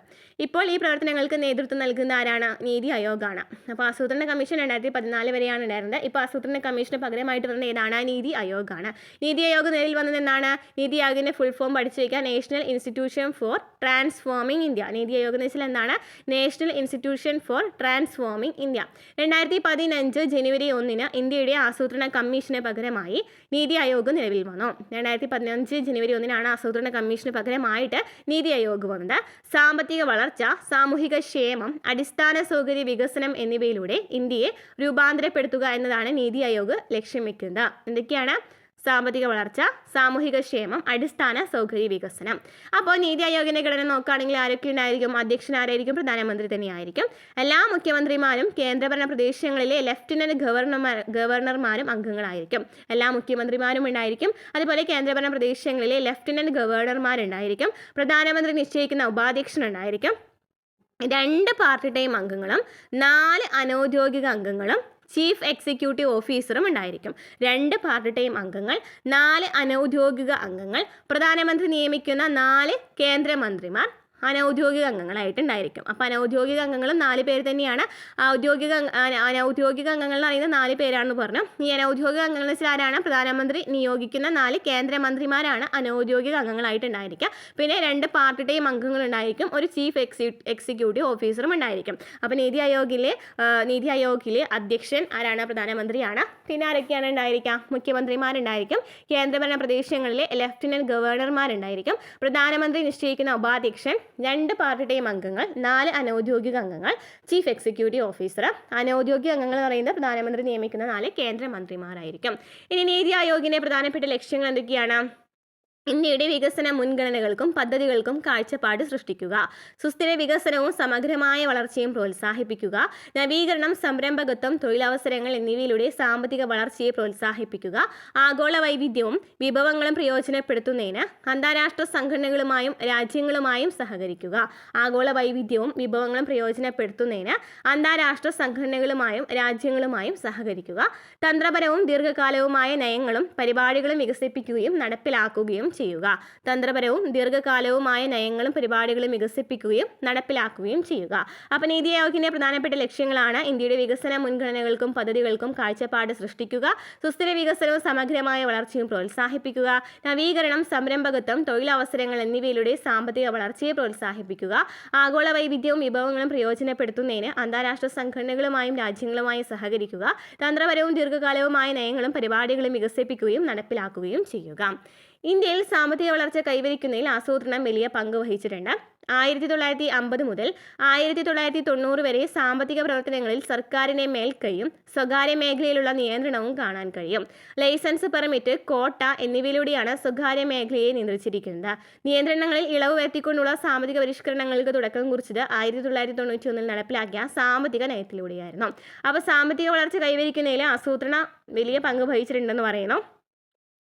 ഇപ്പോൾ ഈ പ്രവർത്തനങ്ങൾക്ക് നേതൃത്വം നൽകുന്ന ആരാണ്? നീതി ആയോഗാണ്. അപ്പോൾ ആസൂത്രണ കമ്മീഷൻ 2014 വരെയാണ് ഉണ്ടായിരുന്നത്. ഇപ്പോൾ ആസൂത്രണ കമ്മീഷന് പകരമായിട്ട് വരുന്ന ഏതാണ്? നീതി ആയോഗാണ്. നീതി ആയോഗ് നിലവിൽ വന്നത് എന്താണ്? നീതി ആയോഗിൻ്റെ ഫുൾ ഫോം പഠിച്ചു വയ്ക്കുക. National institution for transforming India. NITI Aayog എന്ന് വെച്ചാൽ എന്താണ്? National institution for transforming India. 2015 ജനുവരി 1 ഇന്ത്യയുടെ ആസൂത്രണ കമ്മീഷന് പകരമായി നീതി ആയോഗ് നിലവിൽ വന്നു. 2015 ജനുവരി 1 ആസൂത്രണ കമ്മീഷന് പകരമായിട്ട് നീതി ആയോഗ് വന്നത്. സാമ്പത്തിക വളർച്ച, സാമൂഹിക ക്ഷേമം, അടിസ്ഥാന സൗകര്യ വികസനം എന്നിവയിലൂടെ ഇന്ത്യയെ രൂപാന്തരപ്പെടുത്തുക എന്നതാണ് നീതി ആയോഗ് ലക്ഷ്യം വെക്കുന്നത്. എന്തൊക്കെയാണ്? സാമ്പത്തിക വളർച്ച, സാമൂഹിക ക്ഷേമം, അടിസ്ഥാന സൗകര്യ വികസനം. അപ്പോൾ നീതി ആയോഗിൻ്റെ ഘടന നോക്കുകയാണെങ്കിൽ ആരൊക്കെ ഉണ്ടായിരിക്കും? അധ്യക്ഷൻ ആരായിരിക്കും? പ്രധാനമന്ത്രി തന്നെയായിരിക്കും. എല്ലാ മുഖ്യമന്ത്രിമാരും കേന്ദ്രഭരണ പ്രദേശങ്ങളിലെ ലഫ്റ്റനന്റ് ഗവർണർമാരും അംഗങ്ങളായിരിക്കും. എല്ലാ മുഖ്യമന്ത്രിമാരും ഉണ്ടായിരിക്കും. അതുപോലെ കേന്ദ്രഭരണ പ്രദേശങ്ങളിലെ ലഫ്റ്റനന്റ് ഗവർണർമാരുണ്ടായിരിക്കും. പ്രധാനമന്ത്രി നിശ്ചയിക്കുന്ന ഉപാധ്യക്ഷൻ ഉണ്ടായിരിക്കും. 2 പാർട്ടി ടൈം അംഗങ്ങളും 4 അനൗദ്യോഗിക അംഗങ്ങളും ചീഫ് എക്സിക്യൂട്ടീവ് ഓഫീസറും ഉണ്ടായിരിക്കും. 2 പാർട്ടി ടൈം അംഗങ്ങൾ, 4 അനൗദ്യോഗിക അംഗങ്ങൾ, പ്രധാനമന്ത്രി നിയമിക്കുന്ന 4 കേന്ദ്രമന്ത്രിമാർ അനൗദ്യോഗിക അംഗങ്ങളായിട്ടുണ്ടായിരിക്കും. അപ്പോൾ അനൗദ്യോഗിക അംഗങ്ങളും 4 പേര് തന്നെയാണ്. അനൗദ്യോഗിക അംഗങ്ങൾ എന്ന് പറയുന്നത് 4 പേരാണെന്ന് പറഞ്ഞു. ഈ അനൗദ്യോഗിക അംഗങ്ങൾ വെച്ചാൽ ആരാണ്? പ്രധാനമന്ത്രി നിയോഗിക്കുന്ന 4 കേന്ദ്രമന്ത്രിമാരാണ് അനൗദ്യോഗിക അംഗങ്ങളായിട്ടുണ്ടായിരിക്കുക. പിന്നെ 2 പാർട്ടി ടൈം അംഗങ്ങളുണ്ടായിരിക്കും. ഒരു ചീഫ് എക്സിക്യൂട്ടീവ് ഓഫീസറും ഉണ്ടായിരിക്കും. അപ്പോൾ നീതി ആയോഗിലെ അധ്യക്ഷൻ ആരാണ്? പ്രധാനമന്ത്രിയാണ്. പിന്നെ ആരൊക്കെയാണ് ഉണ്ടായിരിക്കുക? മുഖ്യമന്ത്രിമാരുണ്ടായിരിക്കും. കേന്ദ്രഭരണ പ്രദേശങ്ങളിലെ ലഫ്റ്റനന്റ് ഗവർണർമാരുണ്ടായിരിക്കും. പ്രധാനമന്ത്രി നിശ്ചയിക്കുന്ന ഉപാധ്യക്ഷൻ, 2 പാർട്ടി ടൈം അംഗങ്ങൾ, 4 അനൗദ്യോഗിക അംഗങ്ങൾ, ചീഫ് എക്സിക്യൂട്ടീവ് ഓഫീസർ. അനൗദ്യോഗിക അംഗങ്ങൾ എന്ന് പറയുന്നത് പ്രധാനമന്ത്രി നിയമിക്കുന്ന 4 കേന്ദ്രമന്ത്രിമാരായിരിക്കും. ഇനി നീതി ആയോഗിൻ്റെ പ്രധാനപ്പെട്ട ലക്ഷ്യങ്ങൾ എന്തൊക്കെയാണ്? ഇന്ത്യയുടെ വികസന മുൻഗണനകൾക്കും പദ്ധതികൾക്കും കാഴ്ചപ്പാട് സൃഷ്ടിക്കുക, സുസ്ഥിര വികസനവും സമഗ്രമായ വളർച്ചയും പ്രോത്സാഹിപ്പിക്കുക, നവീകരണം, സംരംഭകത്വം, തൊഴിലവസരങ്ങൾ എന്നിവയിലൂടെ സാമ്പത്തിക വളർച്ചയെ പ്രോത്സാഹിപ്പിക്കുക, ആഗോള വൈവിധ്യവും വിഭവങ്ങളും പ്രയോജനപ്പെടുത്തുന്നതിന് അന്താരാഷ്ട്ര സംഘടനകളുമായും രാജ്യങ്ങളുമായും സഹകരിക്കുക. ആഗോള വൈവിധ്യവും വിഭവങ്ങളും പ്രയോജനപ്പെടുത്തുന്നതിന് അന്താരാഷ്ട്ര സംഘടനകളുമായും രാജ്യങ്ങളുമായും സഹകരിക്കുക. തന്ത്രപരവും ദീർഘകാലവുമായ നയങ്ങളും പരിപാടികളും വികസിപ്പിക്കുകയും നടപ്പിലാക്കുകയും ചെയ്യുക. തന്ത്രപരവും ദീർഘകാലവുമായ നയങ്ങളും പരിപാടികളും വികസിപ്പിക്കുകയും നടപ്പിലാക്കുകയും ചെയ്യുക. അപ്പോൾ നീതി ആയോഗിൻ്റെ പ്രധാനപ്പെട്ട ലക്ഷ്യങ്ങളാണ്: ഇന്ത്യയുടെ വികസന മുൻഗണനകൾക്കും പദ്ധതികൾക്കും കാഴ്ചപ്പാട് സൃഷ്ടിക്കുക, സുസ്ഥിര വികസനവും സമഗ്രമായ വളർച്ചയും പ്രോത്സാഹിപ്പിക്കുക, നവീകരണം, സംരംഭകത്വം, തൊഴിലവസരങ്ങൾ എന്നിവയിലൂടെ സാമ്പത്തിക വളർച്ചയെ പ്രോത്സാഹിപ്പിക്കുക, ആഗോള വൈവിധ്യവും വിഭവങ്ങളും പ്രയോജനപ്പെടുത്തുന്നതിന് അന്താരാഷ്ട്ര സംഘടനകളുമായും രാജ്യങ്ങളുമായും സഹകരിക്കുക, തന്ത്രപരവും ദീർഘകാലവുമായ നയങ്ങളും പരിപാടികളും വികസിപ്പിക്കുകയും നടപ്പിലാക്കുകയും ചെയ്യുക. ഇന്ത്യയിൽ സാമ്പത്തിക വളർച്ച കൈവരിക്കുന്നതിൽ ആസൂത്രണം വലിയ പങ്ക് വഹിച്ചിട്ടുണ്ട്. 1950 മുതൽ 1990 വരെ സാമ്പത്തിക പ്രവർത്തനങ്ങളിൽ സർക്കാരിനെ മേൽക്കൈയും സ്വകാര്യ മേഖലയിലുള്ള നിയന്ത്രണവും കാണാൻ കഴിയും. ലൈസൻസ്, പെർമിറ്റ്, കോട്ട എന്നിവയിലൂടെയാണ് സ്വകാര്യ മേഖലയെ നിയന്ത്രിച്ചിരിക്കുന്നത്. നിയന്ത്രണങ്ങളിൽ ഇളവ് വരുത്തിക്കൊണ്ടുള്ള സാമ്പത്തിക പരിഷ്കരണങ്ങൾക്ക് തുടക്കം കുറിച്ചത് 1991 നടപ്പിലാക്കിയ സാമ്പത്തിക നയത്തിലൂടെയായിരുന്നു. അപ്പോൾ സാമ്പത്തിക വളർച്ച കൈവരിക്കുന്നതിൽ ആസൂത്രണം വലിയ പങ്ക് വഹിച്ചിട്ടുണ്ടെന്ന് പറയുന്നു.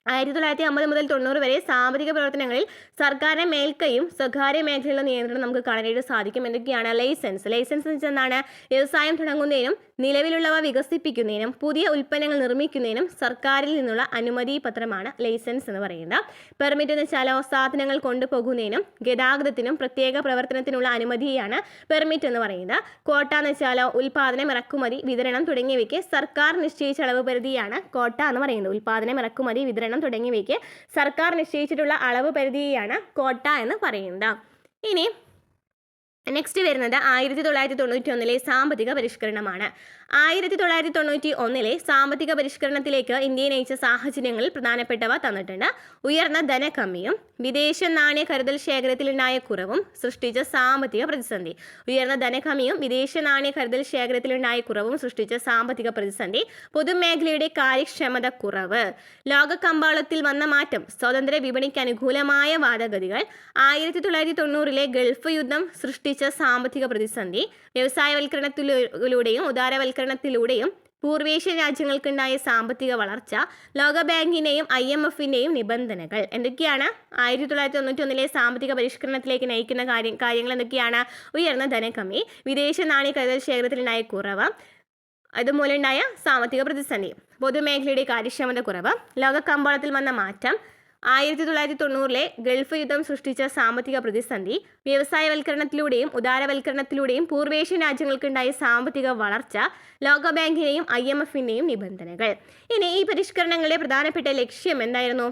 1950 മുതൽ 90 വരെ സാമ്പത്തിക പ്രവർത്തനങ്ങളിൽ സർക്കാരിന്റെ മേൽക്കൈയും സ്വകാര്യ മേഖലയിലുള്ള നിയന്ത്രണം നമുക്ക് കാണാനായിട്ട് സാധിക്കും. എന്തൊക്കെയാണ്? ലൈസൻസ് എന്ന് വെച്ചാൽ എന്താണ്? വ്യവസായം തുടങ്ങുന്നതിനും നിലവിലുള്ളവ വികസിപ്പിക്കുന്നതിനും പുതിയ ഉൽപ്പന്നങ്ങൾ നിർമ്മിക്കുന്നതിനും സർക്കാരിൽ നിന്നുള്ള അനുമതി പത്രമാണ് ലൈസൻസ് എന്ന് പറയുന്നത്. പെർമിറ്റ് എന്ന് വെച്ചാലോ സാധനങ്ങൾ കൊണ്ടുപോകുന്നതിനും ഗതാഗതത്തിനും പ്രത്യേക പ്രവർത്തനത്തിനുള്ള അനുമതിയാണ് പെർമിറ്റ് എന്ന് പറയുന്നത്. കോട്ട എന്ന് വെച്ചാലോ ഉൽപാദനം, ഇറക്കുമതി, വിതരണം തുടങ്ങിയവയ്ക്ക് സർക്കാർ നിശ്ചയിച്ച അളവ് പരിധിയാണ് കോട്ട എന്ന് പറയുന്നത്. ഉൽപാദനം, ഇറക്കുമതി, വിതരണം തുടങ്ങിയവയ്ക്ക് സർക്കാർ നിശ്ചയിച്ചിട്ടുള്ള അളവ് പരിധിയാണ് കോട്ട എന്ന് പറയുന്നത്. ഇനി നെക്സ്റ്റ് വരുന്നത് 1991 സാമ്പത്തിക പരിഷ്കരണമാണ്. 1991 സാമ്പത്തിക പരിഷ്കരണത്തിലേക്ക് ഇന്ത്യയെ നയിച്ച സാഹചര്യങ്ങളിൽ പ്രധാനപ്പെട്ടവ തന്നിട്ടുണ്ട്. ഉയർന്ന ധനകമ്മിയും വിദേശ നാണ്യ കരുതൽ ശേഖരത്തിലുണ്ടായ കുറവും സൃഷ്ടിച്ച സാമ്പത്തിക പ്രതിസന്ധി. ഉയർന്ന ധനകമ്മിയും വിദേശ നാണ്യ കരുതൽ ശേഖരത്തിലുണ്ടായ കുറവും സൃഷ്ടിച്ച സാമ്പത്തിക പ്രതിസന്ധി. പൊതുമേഖലയുടെ കാര്യക്ഷമത കുറവ്. ലോകകമ്പാളത്തിൽ വന്ന മാറ്റം. സ്വതന്ത്ര വിപണിക്ക് അനുകൂലമായ വാദഗതികൾ. 1990 ഗൾഫ് യുദ്ധം സൃഷ്ടിച്ച സാമ്പത്തിക പ്രതിസന്ധി. വ്യവസായവൽക്കരണത്തിലൂടെയും ഉദാരവൽക്കരണത്തിലൂടെയും പൂർവേഷ്യൻ രാജ്യങ്ങൾക്കുണ്ടായ സാമ്പത്തിക വളർച്ച. ലോകബാങ്കിന്റെയും IMFന്റെയും നിബന്ധനകൾ. എന്തൊക്കെയാണ് 1991 സാമ്പത്തിക പരിഷ്കരണത്തിലേക്ക് നയിക്കുന്ന കാര്യങ്ങൾ എന്തൊക്കെയാണ്? ഉയർന്ന ധനകമ്മി, വിദേശ നാണ്യ കരുതൽ ശേഖരത്തിലുണ്ടായ കുറവ്, അതുമൂലമുണ്ടായ സാമ്പത്തിക പ്രതിസന്ധി, പൊതുമേഖലയുടെ കാര്യക്ഷമത കുറവ്, ലോകകമ്പോളത്തിൽ വന്ന മാറ്റം, 1990 ഗൾഫ് യുദ്ധം സൃഷ്ടിച്ച സാമ്പത്തിക പ്രതിസന്ധി, വ്യവസായവൽക്കരണത്തിലൂടെയും ഉദാരവൽക്കരണത്തിലൂടെയും പൂർവേഷ്യൻ രാജ്യങ്ങൾക്കുണ്ടായ സാമ്പത്തിക വളർച്ച, ലോകബാങ്കിന്റെയും IMFന്റെയും നിബന്ധനകൾ. ഇനി ഈ പരിഷ്കരണങ്ങളുടെ പ്രധാനപ്പെട്ട ലക്ഷ്യം എന്തായിരുന്നു?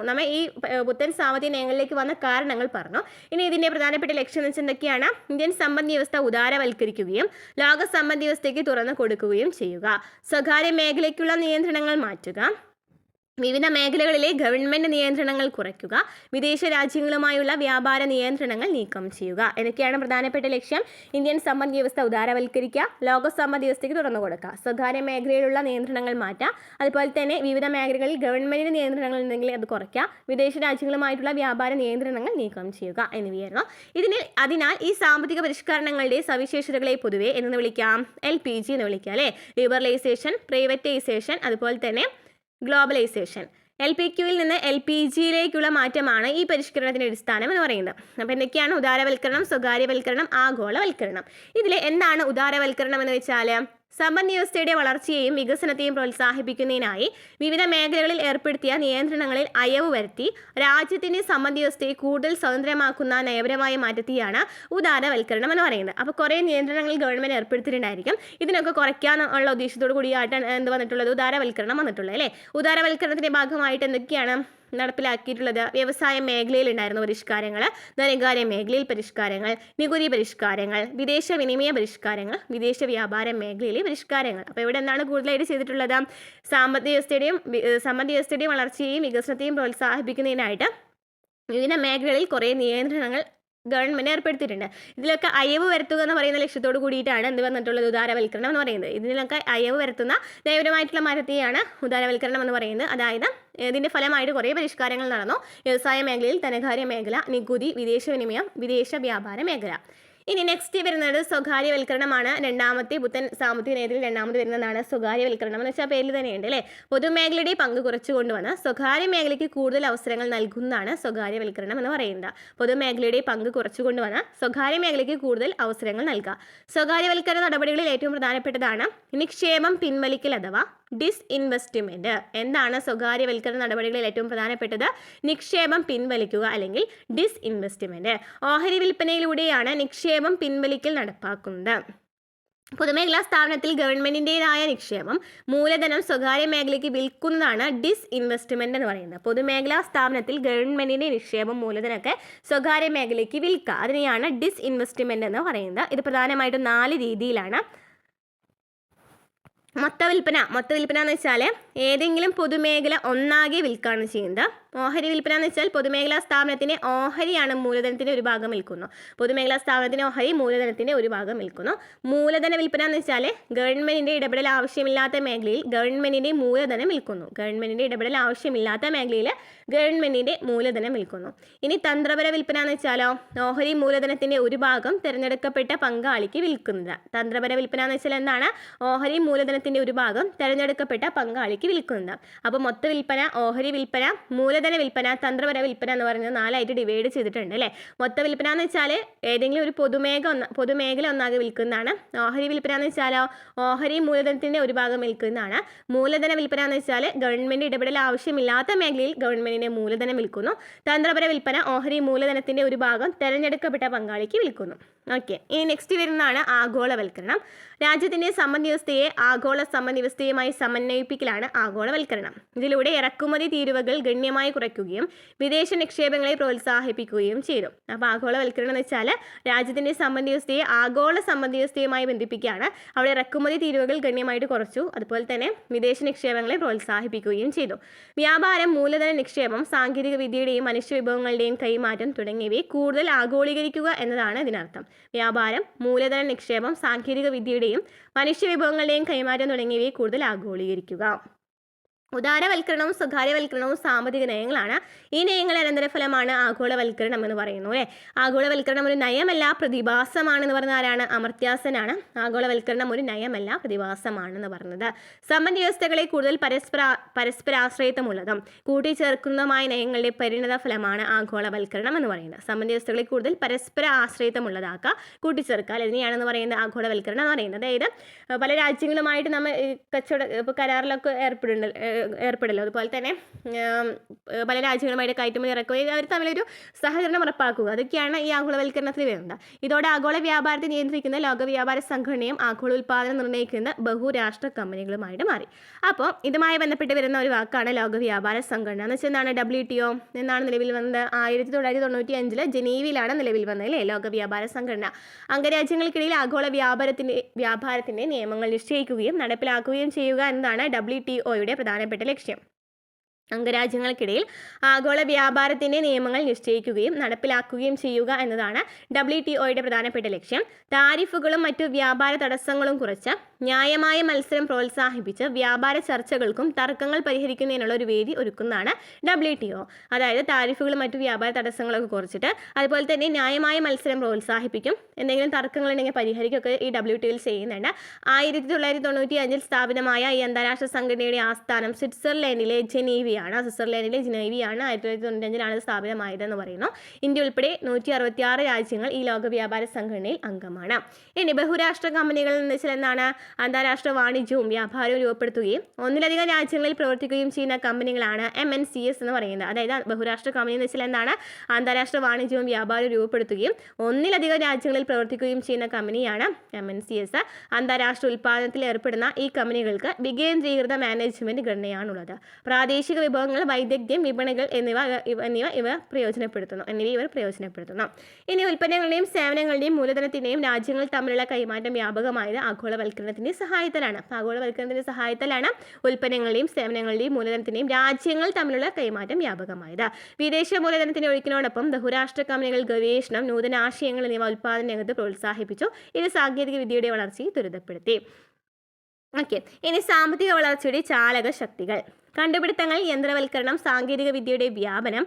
നമ്മൾ ഈ പുത്തൻ സാമ്പത്തിക നയങ്ങളിലേക്ക് വന്ന കാരണങ്ങൾ പറഞ്ഞു. ഇനി ഇതിന്റെ പ്രധാനപ്പെട്ട ലക്ഷ്യം എന്ന് വെച്ചാൽ എന്തൊക്കെയാണ്? ഇന്ത്യൻ സമ്പദ് വ്യവസ്ഥ ഉദാരവൽക്കരിക്കുകയും ലോക സമ്പദ് വ്യവസ്ഥയ്ക്ക് തുറന്നു കൊടുക്കുകയും ചെയ്യുക. സ്വകാര്യ മേഖലയ്ക്കുള്ള നിയന്ത്രണങ്ങൾ മാറ്റുക. വിവിധ മേഖലകളിലെ ഗവൺമെന്റ് നിയന്ത്രണങ്ങൾ കുറയ്ക്കുക. വിദേശ രാജ്യങ്ങളുമായുള്ള വ്യാപാര നിയന്ത്രണങ്ങൾ നീക്കം ചെയ്യുക. എന്നൊക്കെയാണ് പ്രധാനപ്പെട്ട ലക്ഷ്യം. ഇന്ത്യൻ സമ്പദ് വ്യവസ്ഥ ഉദാരവൽക്കരിക്കുക, ലോക സമ്പദ് വ്യവസ്ഥയ്ക്ക് തുറന്നു കൊടുക്കുക, സ്വകാര്യ മേഖലയിലുള്ള നിയന്ത്രണങ്ങൾ മാറ്റുക, അതുപോലെ തന്നെ വിവിധ മേഖലകളിൽ ഗവൺമെന്റിന്റെ നിയന്ത്രണങ്ങൾ ഉണ്ടെങ്കിൽ അത് കുറയ്ക്കുക, വിദേശ രാജ്യങ്ങളുമായിട്ടുള്ള വ്യാപാര നിയന്ത്രണങ്ങൾ നീക്കം ചെയ്യുക എന്നിവയായിരുന്നു. അതിനാൽ ഈ സാമ്പത്തിക പരിഷ്കരണങ്ങളുടെ സവിശേഷതകളെ പൊതുവെ എന്ന് വിളിക്കാം? LPG എന്ന് വിളിക്കാം അല്ലേ? ലിബറലൈസേഷൻ, പ്രൈവറ്റൈസേഷൻ, അതുപോലെ തന്നെ ഗ്ലോബലൈസേഷൻ. LPQയിൽ നിന്ന് LPGയിലേക്കുള്ള മാറ്റമാണ് ഈ പരിഷ്കരണത്തിന്റെ അടിസ്ഥാനം എന്ന് പറയുന്നത്. അപ്പോൾ എന്തൊക്കെയാണ്? ഉദാരവൽക്കരണം, സ്വകാര്യവൽക്കരണം, ആഗോളവൽക്കരണം. ഇതിൽ എന്താണ് ഉദാരവൽക്കരണം എന്ന് വെച്ചാൽ സമ്പദ് വ്യവസ്ഥയുടെ വളർച്ചയെയും വികസനത്തെയും പ്രോത്സാഹിപ്പിക്കുന്നതിനായി വിവിധ മേഖലകളിൽ ഏർപ്പെടുത്തിയ നിയന്ത്രണങ്ങളിൽ അയവ് വരുത്തി രാജ്യത്തിന്റെ സമ്പദ് വ്യവസ്ഥയെ കൂടുതൽ സ്വതന്ത്രമാക്കുന്ന നയപരമായ മാറ്റത്തെയാണ് ഉദാരവൽക്കരണം എന്ന് പറയുന്നത്. അപ്പോൾ കുറേ നിയന്ത്രണങ്ങൾ ഗവൺമെന്റ് ഏർപ്പെടുത്തിയിട്ടുണ്ടായിരിക്കും. ഇതിനൊക്കെ കുറയ്ക്കാനുള്ള ഉദ്ദേശത്തോടു കൂടിയായിട്ടാണ് എന്ത് വന്നിട്ടുള്ളത്? ഉദാരവൽക്കരണം വന്നിട്ടുള്ളത് അല്ലേ? ഉദാരവൽക്കരണത്തിന്റെ ഭാഗമായിട്ട് എന്തൊക്കെയാണ് നടപ്പിലാക്കിയിട്ടുള്ളത്? വ്യവസായ മേഖലയിൽ ഉണ്ടായിരുന്ന പരിഷ്കാരങ്ങൾ, ധനകാര്യ മേഖലയിൽ പരിഷ്കാരങ്ങൾ, നികുതി പരിഷ്കാരങ്ങൾ, വിദേശ വിനിമയ പരിഷ്കാരങ്ങൾ, വിദേശ വ്യാപാര മേഖലയിലെ പരിഷ്കാരങ്ങൾ. അപ്പോൾ ഇവിടെ എന്താണ് കൂടുതലായിട്ട് ചെയ്തിട്ടുള്ളത്? സമ്പദ് വ്യവസ്ഥയുടെയും വളർച്ചയെയും വികസനത്തെയും പ്രോത്സാഹിപ്പിക്കുന്നതിനായിട്ട് വിവിധ മേഖലകളിൽ കുറേ നിയന്ത്രണങ്ങൾ ഗവൺമെന്റ് ഏർപ്പെടുത്തിയിട്ടുണ്ട്. ഇതിലൊക്കെ അയവ് വരുത്തുക എന്ന് പറയുന്ന ലക്ഷ്യത്തോട് കൂടിയിട്ടാണ് എന്ത് വന്നിട്ടുള്ളത്? ഉദാരവൽക്കരണം എന്ന് പറയുന്നത്. ഇതിലൊക്കെ അയവ് വരുത്തുന്ന നയപരമായിട്ടുള്ള മാറ്റത്തെയാണ് ഉദാരവൽക്കരണം എന്ന് പറയുന്നത്. അതായത് ഇതിന്റെ ഫലമായിട്ട് കുറേ പരിഷ്കാരങ്ങൾ നടന്നു. വ്യവസായ മേഖലയിൽ, ധനകാര്യ മേഖല, നികുതി, വിദേശ വിനിമയം, വിദേശ വ്യാപാര മേഖല. ഇനി നെക്സ്റ്റ് വരുന്നത് സ്വകാര്യവൽക്കരണമാണ്. രണ്ടാമത്തെ പുത്തൻ സാമ്പത്തിക നയത്തിൽ രണ്ടാമത് വരുന്നതാണ് സ്വകാര്യവൽക്കരണം എന്ന് വെച്ചാൽ പേരിൽ തന്നെയുണ്ട് അല്ലേ? പൊതുമേഖലയുടെ പങ്ക് കുറച്ചു കൊണ്ടുവന്ന് സ്വകാര്യ മേഖലയ്ക്ക് കൂടുതൽ അവസരങ്ങൾ നൽകുന്നതാണ് സ്വകാര്യവൽക്കരണം എന്ന് പറയുന്നത്. പൊതുമേഖലയുടെ പങ്ക് കുറച്ചു കൊണ്ടുവന്ന് സ്വകാര്യ മേഖലയ്ക്ക് കൂടുതൽ അവസരങ്ങൾ നൽകുക. സ്വകാര്യവൽക്കരണ നടപടികളിൽ ഏറ്റവും പ്രധാനപ്പെട്ടതാണ് നിക്ഷേപം പിൻവലിക്കൽ അഥവാ ഡിസ്ഇൻവെസ്റ്റ്മെന്റ്. എന്താണ് സ്വകാര്യവൽക്കരണ നടപടികളിൽ ഏറ്റവും പ്രധാനപ്പെട്ടത്? നിക്ഷേപം പിൻവലിക്കുക അല്ലെങ്കിൽ ഡിസ്ഇൻവെസ്റ്റ്മെന്റ്. ഓഹരി വിൽപ്പനയിലൂടെയാണ് നിക്ഷേപം പിൻവലിക്കൽ നടപ്പാക്കുന്നത്. പൊതുമേഖലാ സ്ഥാപനത്തിൽ ഗവൺമെന്റിൻ്റെതായ നിക്ഷേപം മൂലധനം സ്വകാര്യ മേഖലയ്ക്ക് വിൽക്കുന്നതാണ് ഡിസ്ഇൻവെസ്റ്റ്മെന്റ് എന്ന് പറയുന്നത്. പൊതുമേഖലാ സ്ഥാപനത്തിൽ ഗവൺമെന്റിന്റെ നിക്ഷേപം മൂലധനമൊക്കെ സ്വകാര്യ മേഖലയ്ക്ക് വിൽക്കുക, അതിനെയാണ് ഡിസ്ഇൻവെസ്റ്റ്മെന്റ് എന്ന് പറയുന്നത്. ഇത് പ്രധാനമായിട്ടും 4 രീതിയിലാണ്. മൊത്തവിൽപ്പന എന്ന് വെച്ചാൽ ഏതെങ്കിലും പൊതുമേഖല ഒന്നാകെ വിൽക്കുകയാണ് ചെയ്യുന്നത്. ഓഹരി വിൽപ്പന എന്ന് വെച്ചാൽ പൊതുമേഖലാ സ്ഥാപനത്തിന് ഓഹരിയാണ് മൂലധനത്തിൻ്റെ ഒരു ഭാഗം വിൽക്കുന്നു. പൊതുമേഖലാ സ്ഥാപനത്തിന് ഓഹരി മൂലധനത്തിൻ്റെ ഒരു ഭാഗം വിൽക്കുന്നു. മൂലധന വിൽപ്പന എന്ന് വെച്ചാൽ ഗവൺമെൻറ്റിൻ്റെ ഇടപെടൽ ആവശ്യമില്ലാത്ത മേഖലയിൽ ഗവൺമെൻറ്റിൻ്റെ മൂലധനം വിൽക്കുന്നു. ഗവൺമെൻറ്റിൻ്റെ ഇടപെടൽ ആവശ്യമില്ലാത്ത മേഖലയിൽ ഗവൺമെൻറ്റിൻ്റെ മൂലധനം വിൽക്കുന്നു. ഇനി തന്ത്രപര വിൽപ്പന എന്ന് വെച്ചാലോ ഓഹരി മൂലധനത്തിൻ്റെ ഒരു ഭാഗം തിരഞ്ഞെടുക്കപ്പെട്ട പങ്കാളിക്ക് വിൽക്കുന്നത്. തന്ത്രപര വിൽപ്പന എന്ന് വെച്ചാൽ എന്താണ്? ഓഹരി മൂലധനത്തിൻ്റെ ഒരു ഭാഗം തിരഞ്ഞെടുക്കപ്പെട്ട പങ്കാളിക്ക് വിൽക്കുന്നത്. അപ്പോൾ മൊത്ത വിൽപ്പന, ഓഹരി വിൽപ്പന, മൂലധന വിൽപ്പന, തന്ത്രപര വിൽപ്പന എന്ന് പറയുന്നത് 4ആയിട്ട് ഡിവൈഡ് ചെയ്തിട്ടുണ്ട് അല്ലേ. മൊത്ത വിൽപ്പന എന്ന് വെച്ചാൽ ഏതെങ്കിലും ഒരു പൊതുമേഖല ഒന്നാകെ വിൽക്കുന്നതാണ്. ഓഹരി വിൽപ്പന എന്ന് വെച്ചാലോ ഓഹരി മൂലധനത്തിൻ്റെ ഒരു ഭാഗം വിൽക്കുന്നതാണ്. മൂലധന വിൽപ്പന എന്ന് വെച്ചാൽ ഗവൺമെൻറ് ഇടപെടൽ ആവശ്യമില്ലാത്ത മേഖലയിൽ ഗവൺമെൻറ്റിൻ്റെ മൂലധനം വിൽക്കുന്നു. തന്ത്രപര വിൽപ്പന ഓഹരി മൂലധനത്തിൻ്റെ ഒരു ഭാഗം തിരഞ്ഞെടുക്കപ്പെട്ട പങ്കാളിക്ക് വിൽക്കുന്നു. ഓക്കെ, ഇനി നെക്സ്റ്റ് വരുന്നതാണ് ആഗോളവൽക്കരണം. രാജ്യത്തിൻ്റെ സമ്പദ് വ്യവസ്ഥയെ ആഗോള സമ്പദ് വ്യവസ്ഥയുമായി സമന്വയിപ്പിക്കലാണ് ആഗോളവൽക്കരണം. ഇതിലൂടെ ഇറക്കുമതി തീരുവകൾ ഗണ്യമായി കുറയ്ക്കുകയും വിദേശ നിക്ഷേപങ്ങളെ പ്രോത്സാഹിപ്പിക്കുകയും ചെയ്തു. അപ്പോൾ ആഗോളവൽക്കരണം എന്ന് വെച്ചാൽ രാജ്യത്തിൻ്റെ സമ്പദ് വ്യവസ്ഥയെ ആഗോള സമ്പദ് വ്യവസ്ഥയുമായി ബന്ധിപ്പിക്കുകയാണ്. അവിടെ ഇറക്കുമതി തീരുവകൾ ഗണ്യമായിട്ട് കുറച്ചു, അതുപോലെ തന്നെ വിദേശ നിക്ഷേപങ്ങളെ പ്രോത്സാഹിപ്പിക്കുകയും ചെയ്തു. വ്യാപാരം, മൂലധന നിക്ഷേപം, സാങ്കേതിക വിദ്യയുടെയും മനുഷ്യവിഭവങ്ങളുടെയും കൈമാറ്റം തുടങ്ങിയവയെ കൂടുതൽ ആഗോളീകരിക്കുക എന്നതാണ് ഇതിനർത്ഥം. വ്യാപാരം, മൂലധന നിക്ഷേപം, സാങ്കേതിക വിദ്യയുടെയും മനുഷ്യവിഭവങ്ങളുടെയും കൈമാറ്റം തുടങ്ങിയവയെ കൂടുതൽ ആഗോളീകരിക്കുക. ഉദാരവൽക്കരണവും സ്വകാര്യവൽക്കരണവും സാമ്പത്തിക നയങ്ങളാണ്. ഈ നയങ്ങളുടെ അനന്തരഫലമാണ് ആഗോളവൽക്കരണം എന്ന് പറയുന്നു അല്ലേ. ആഗോളവൽക്കരണം ഒരു നയമല്ല, പ്രതിഭാസമാണെന്ന് പറഞ്ഞ ആരാണ്? അമർത്യാസനാണ്. ആഗോളവൽക്കരണം ഒരു നയമല്ല, പ്രതിഭാസമാണെന്ന് പറഞ്ഞത്. സമ്പദ് വ്യവസ്ഥകളെ കൂടുതൽ പരസ്പരാശ്രയത്വമുള്ളതും കൂട്ടിച്ചേർക്കുന്നതുമായ നയങ്ങളുടെ പരിണിത ഫലമാണ് ആഗോളവൽക്കരണം എന്ന് പറയുന്നത്. സമ്പദ് വ്യവസ്ഥകളെ കൂടുതൽ പരസ്പര ആശ്രയത്വമുള്ളതാക്കുക, കൂട്ടിച്ചേർക്കുക, ഇതിനെയാണെന്ന് പറയുന്നത് ആഗോളവൽക്കരണം എന്ന് പറയുന്നത്. അതായത് പല രാജ്യങ്ങളുമായിട്ട് നമ്മൾ ഇപ്പോൾ കരാറിലൊക്കെ ഏർപ്പെടല്ലോ, അതുപോലെ തന്നെ പല രാജ്യങ്ങളുമായിട്ട് കയറ്റുമതി ഇറക്കുകയും അവർ തമ്മിലൊരു സഹകരണം ഉറപ്പാക്കുക, അതൊക്കെയാണ് ഈ ആഗോളവൽക്കരണത്തിൽ വരുന്നത്. ഇതോടെ ആഗോള വ്യാപാരത്തെ നിയന്ത്രിക്കുന്ന ലോക വ്യാപാര സംഘടനയും ആഗോള ഉൽപ്പാദനം നിർണ്ണയിക്കുന്ന ബഹുരാഷ്ട്ര കമ്പനികളുമായിട്ട് മാറി. അപ്പോൾ ഇതുമായി ബന്ധപ്പെട്ട് വരുന്ന ഒരു വാക്കാണ് ലോക വ്യാപാര സംഘടന എന്ന് വെച്ചാൽ എന്താണ്? WTO എന്നാണ് നിലവിൽ വന്നത്. 1995 ജനീവയിലാണ് നിലവിൽ വന്നത് അല്ലേ ലോക വ്യാപാര സംഘടന. അംഗരാജ്യങ്ങൾക്കിടയിൽ ആഗോള വ്യാപാരത്തിൻ്റെ നിയമങ്ങൾ നിശ്ചയിക്കുകയും നടപ്പിലാക്കുകയും ചെയ്യുക എന്നതാണ് WTOയുടെ പ്രധാനപ്പെട്ട ലക്ഷ്യം. അംഗരാജ്യങ്ങൾക്കിടയിൽ ആഗോള വ്യാപാരത്തിൻ്റെ നിയമങ്ങൾ നിശ്ചയിക്കുകയും നടപ്പിലാക്കുകയും ചെയ്യുക എന്നതാണ് WTOയുടെ പ്രധാനപ്പെട്ട ലക്ഷ്യം. താരിഫുകളും മറ്റു വ്യാപാര തടസ്സങ്ങളും കുറച്ച് ന്യായമായ മത്സരം പ്രോത്സാഹിപ്പിച്ച് വ്യാപാര ചർച്ചകൾക്കും തർക്കങ്ങൾ പരിഹരിക്കുന്നതിനുള്ള ഒരു വേദി ഒരുക്കുന്നതാണ് WTO. അതായത് താരിഫുകളും മറ്റു വ്യാപാര തടസ്സങ്ങളൊക്കെ കുറച്ചിട്ട് അതുപോലെ തന്നെ ന്യായമായ മത്സരം പ്രോത്സാഹിപ്പിക്കും, എന്തെങ്കിലും തർക്കങ്ങളുണ്ടെങ്കിൽ പരിഹരിക്കുകയൊക്കെ ഈ WTOയിൽ ചെയ്യുന്നുണ്ട്. 1995 സ്ഥാപിതമായ ഈ അന്താരാഷ്ട്ര സംഘടനയുടെ ആസ്ഥാനം സ്വിറ്റ്സർലൻഡിലെ ജനീവയാണ്. 1995 ഇത് സ്ഥാപിതമായതെന്ന് പറയുന്നു. ഇന്ത്യ ഉൾപ്പെടെ 166 രാജ്യങ്ങൾ ഈ ലോക വ്യാപാര സംഘടനയിൽ അംഗമാണ്. ഇനി ബഹുരാഷ്ട്ര കമ്പനികൾ എന്ന് വെച്ചാൽ എന്താണ്? അന്താരാഷ്ട്ര വാണിജ്യവും വ്യാപാരവും രൂപപ്പെടുത്തുകയും ഒന്നിലധികം രാജ്യങ്ങളിൽ പ്രവർത്തിക്കുകയും ചെയ്യുന്ന കമ്പനികളാണ് MNCs എന്ന് പറയുന്നത്. അതായത് ബഹുരാഷ്ട്ര കമ്പനി എന്ന് വെച്ചാൽ എന്താണ്? അന്താരാഷ്ട്ര വാണിജ്യവും വ്യാപാരവും രൂപപ്പെടുത്തുകയും ഒന്നിലധികം രാജ്യങ്ങളിൽ പ്രവർത്തിക്കുകയും ചെയ്യുന്ന കമ്പനിയാണ് MNCs. അന്താരാഷ്ട്ര ഉൽപ്പാദനത്തിൽ ഏർപ്പെടുന്ന ഈ കമ്പനികൾക്ക് വികേന്ദ്രീകൃത മാനേജ്മെന്റ് ഘടനയാണുള്ളത്. പ്രാദേശിക വിഭവങ്ങൾ, വൈദഗ്ധ്യം, വിപണികൾ എന്നിവ ഇവർ പ്രയോജനപ്പെടുത്തുന്നു. ഇനി ഉൽപ്പന്നങ്ങളുടെയും സേവനങ്ങളുടെയും മൂലധനത്തിൻ്റെയും രാജ്യങ്ങൾ തമ്മിലുള്ള കൈമാറ്റം വ്യാപകമായത് ആഗോളവൽക്കരണത്തിൻ്റെ സഹായത്താലാണ്. ആഗോളവൽക്കരണത്തിൻ്റെ സഹായത്താലാണ് ഉൽപ്പന്നങ്ങളുടെയും സേവനങ്ങളുടെയും മൂലധനത്തിൻ്റെയും രാജ്യങ്ങൾ തമ്മിലുള്ള കൈമാറ്റം വ്യാപകമായത്. വിദേശ മൂലധനത്തിൻ്റെ ഒഴുക്കിനോടൊപ്പം ബഹുരാഷ്ട്ര കമ്പനികൾ ഗവേഷണം, നൂതന ആശയങ്ങൾ എന്നിവ ഉൽപ്പാദന രംഗത്ത് പ്രോത്സാഹിപ്പിച്ചു. ഇത് സാങ്കേതിക വിദ്യയുടെ വളർച്ചയെ ത്വരിതപ്പെടുത്തി. ഓക്കെ, ഇനി സാമ്പത്തിക വളർച്ചയുടെ ചാലക ശക്തികൾ. കണ്ടുപിടുത്തങ്ങൾ, യന്ത്രവൽക്കരണം, സാങ്കേതിക വിദ്യയുടെ വ്യാപനം,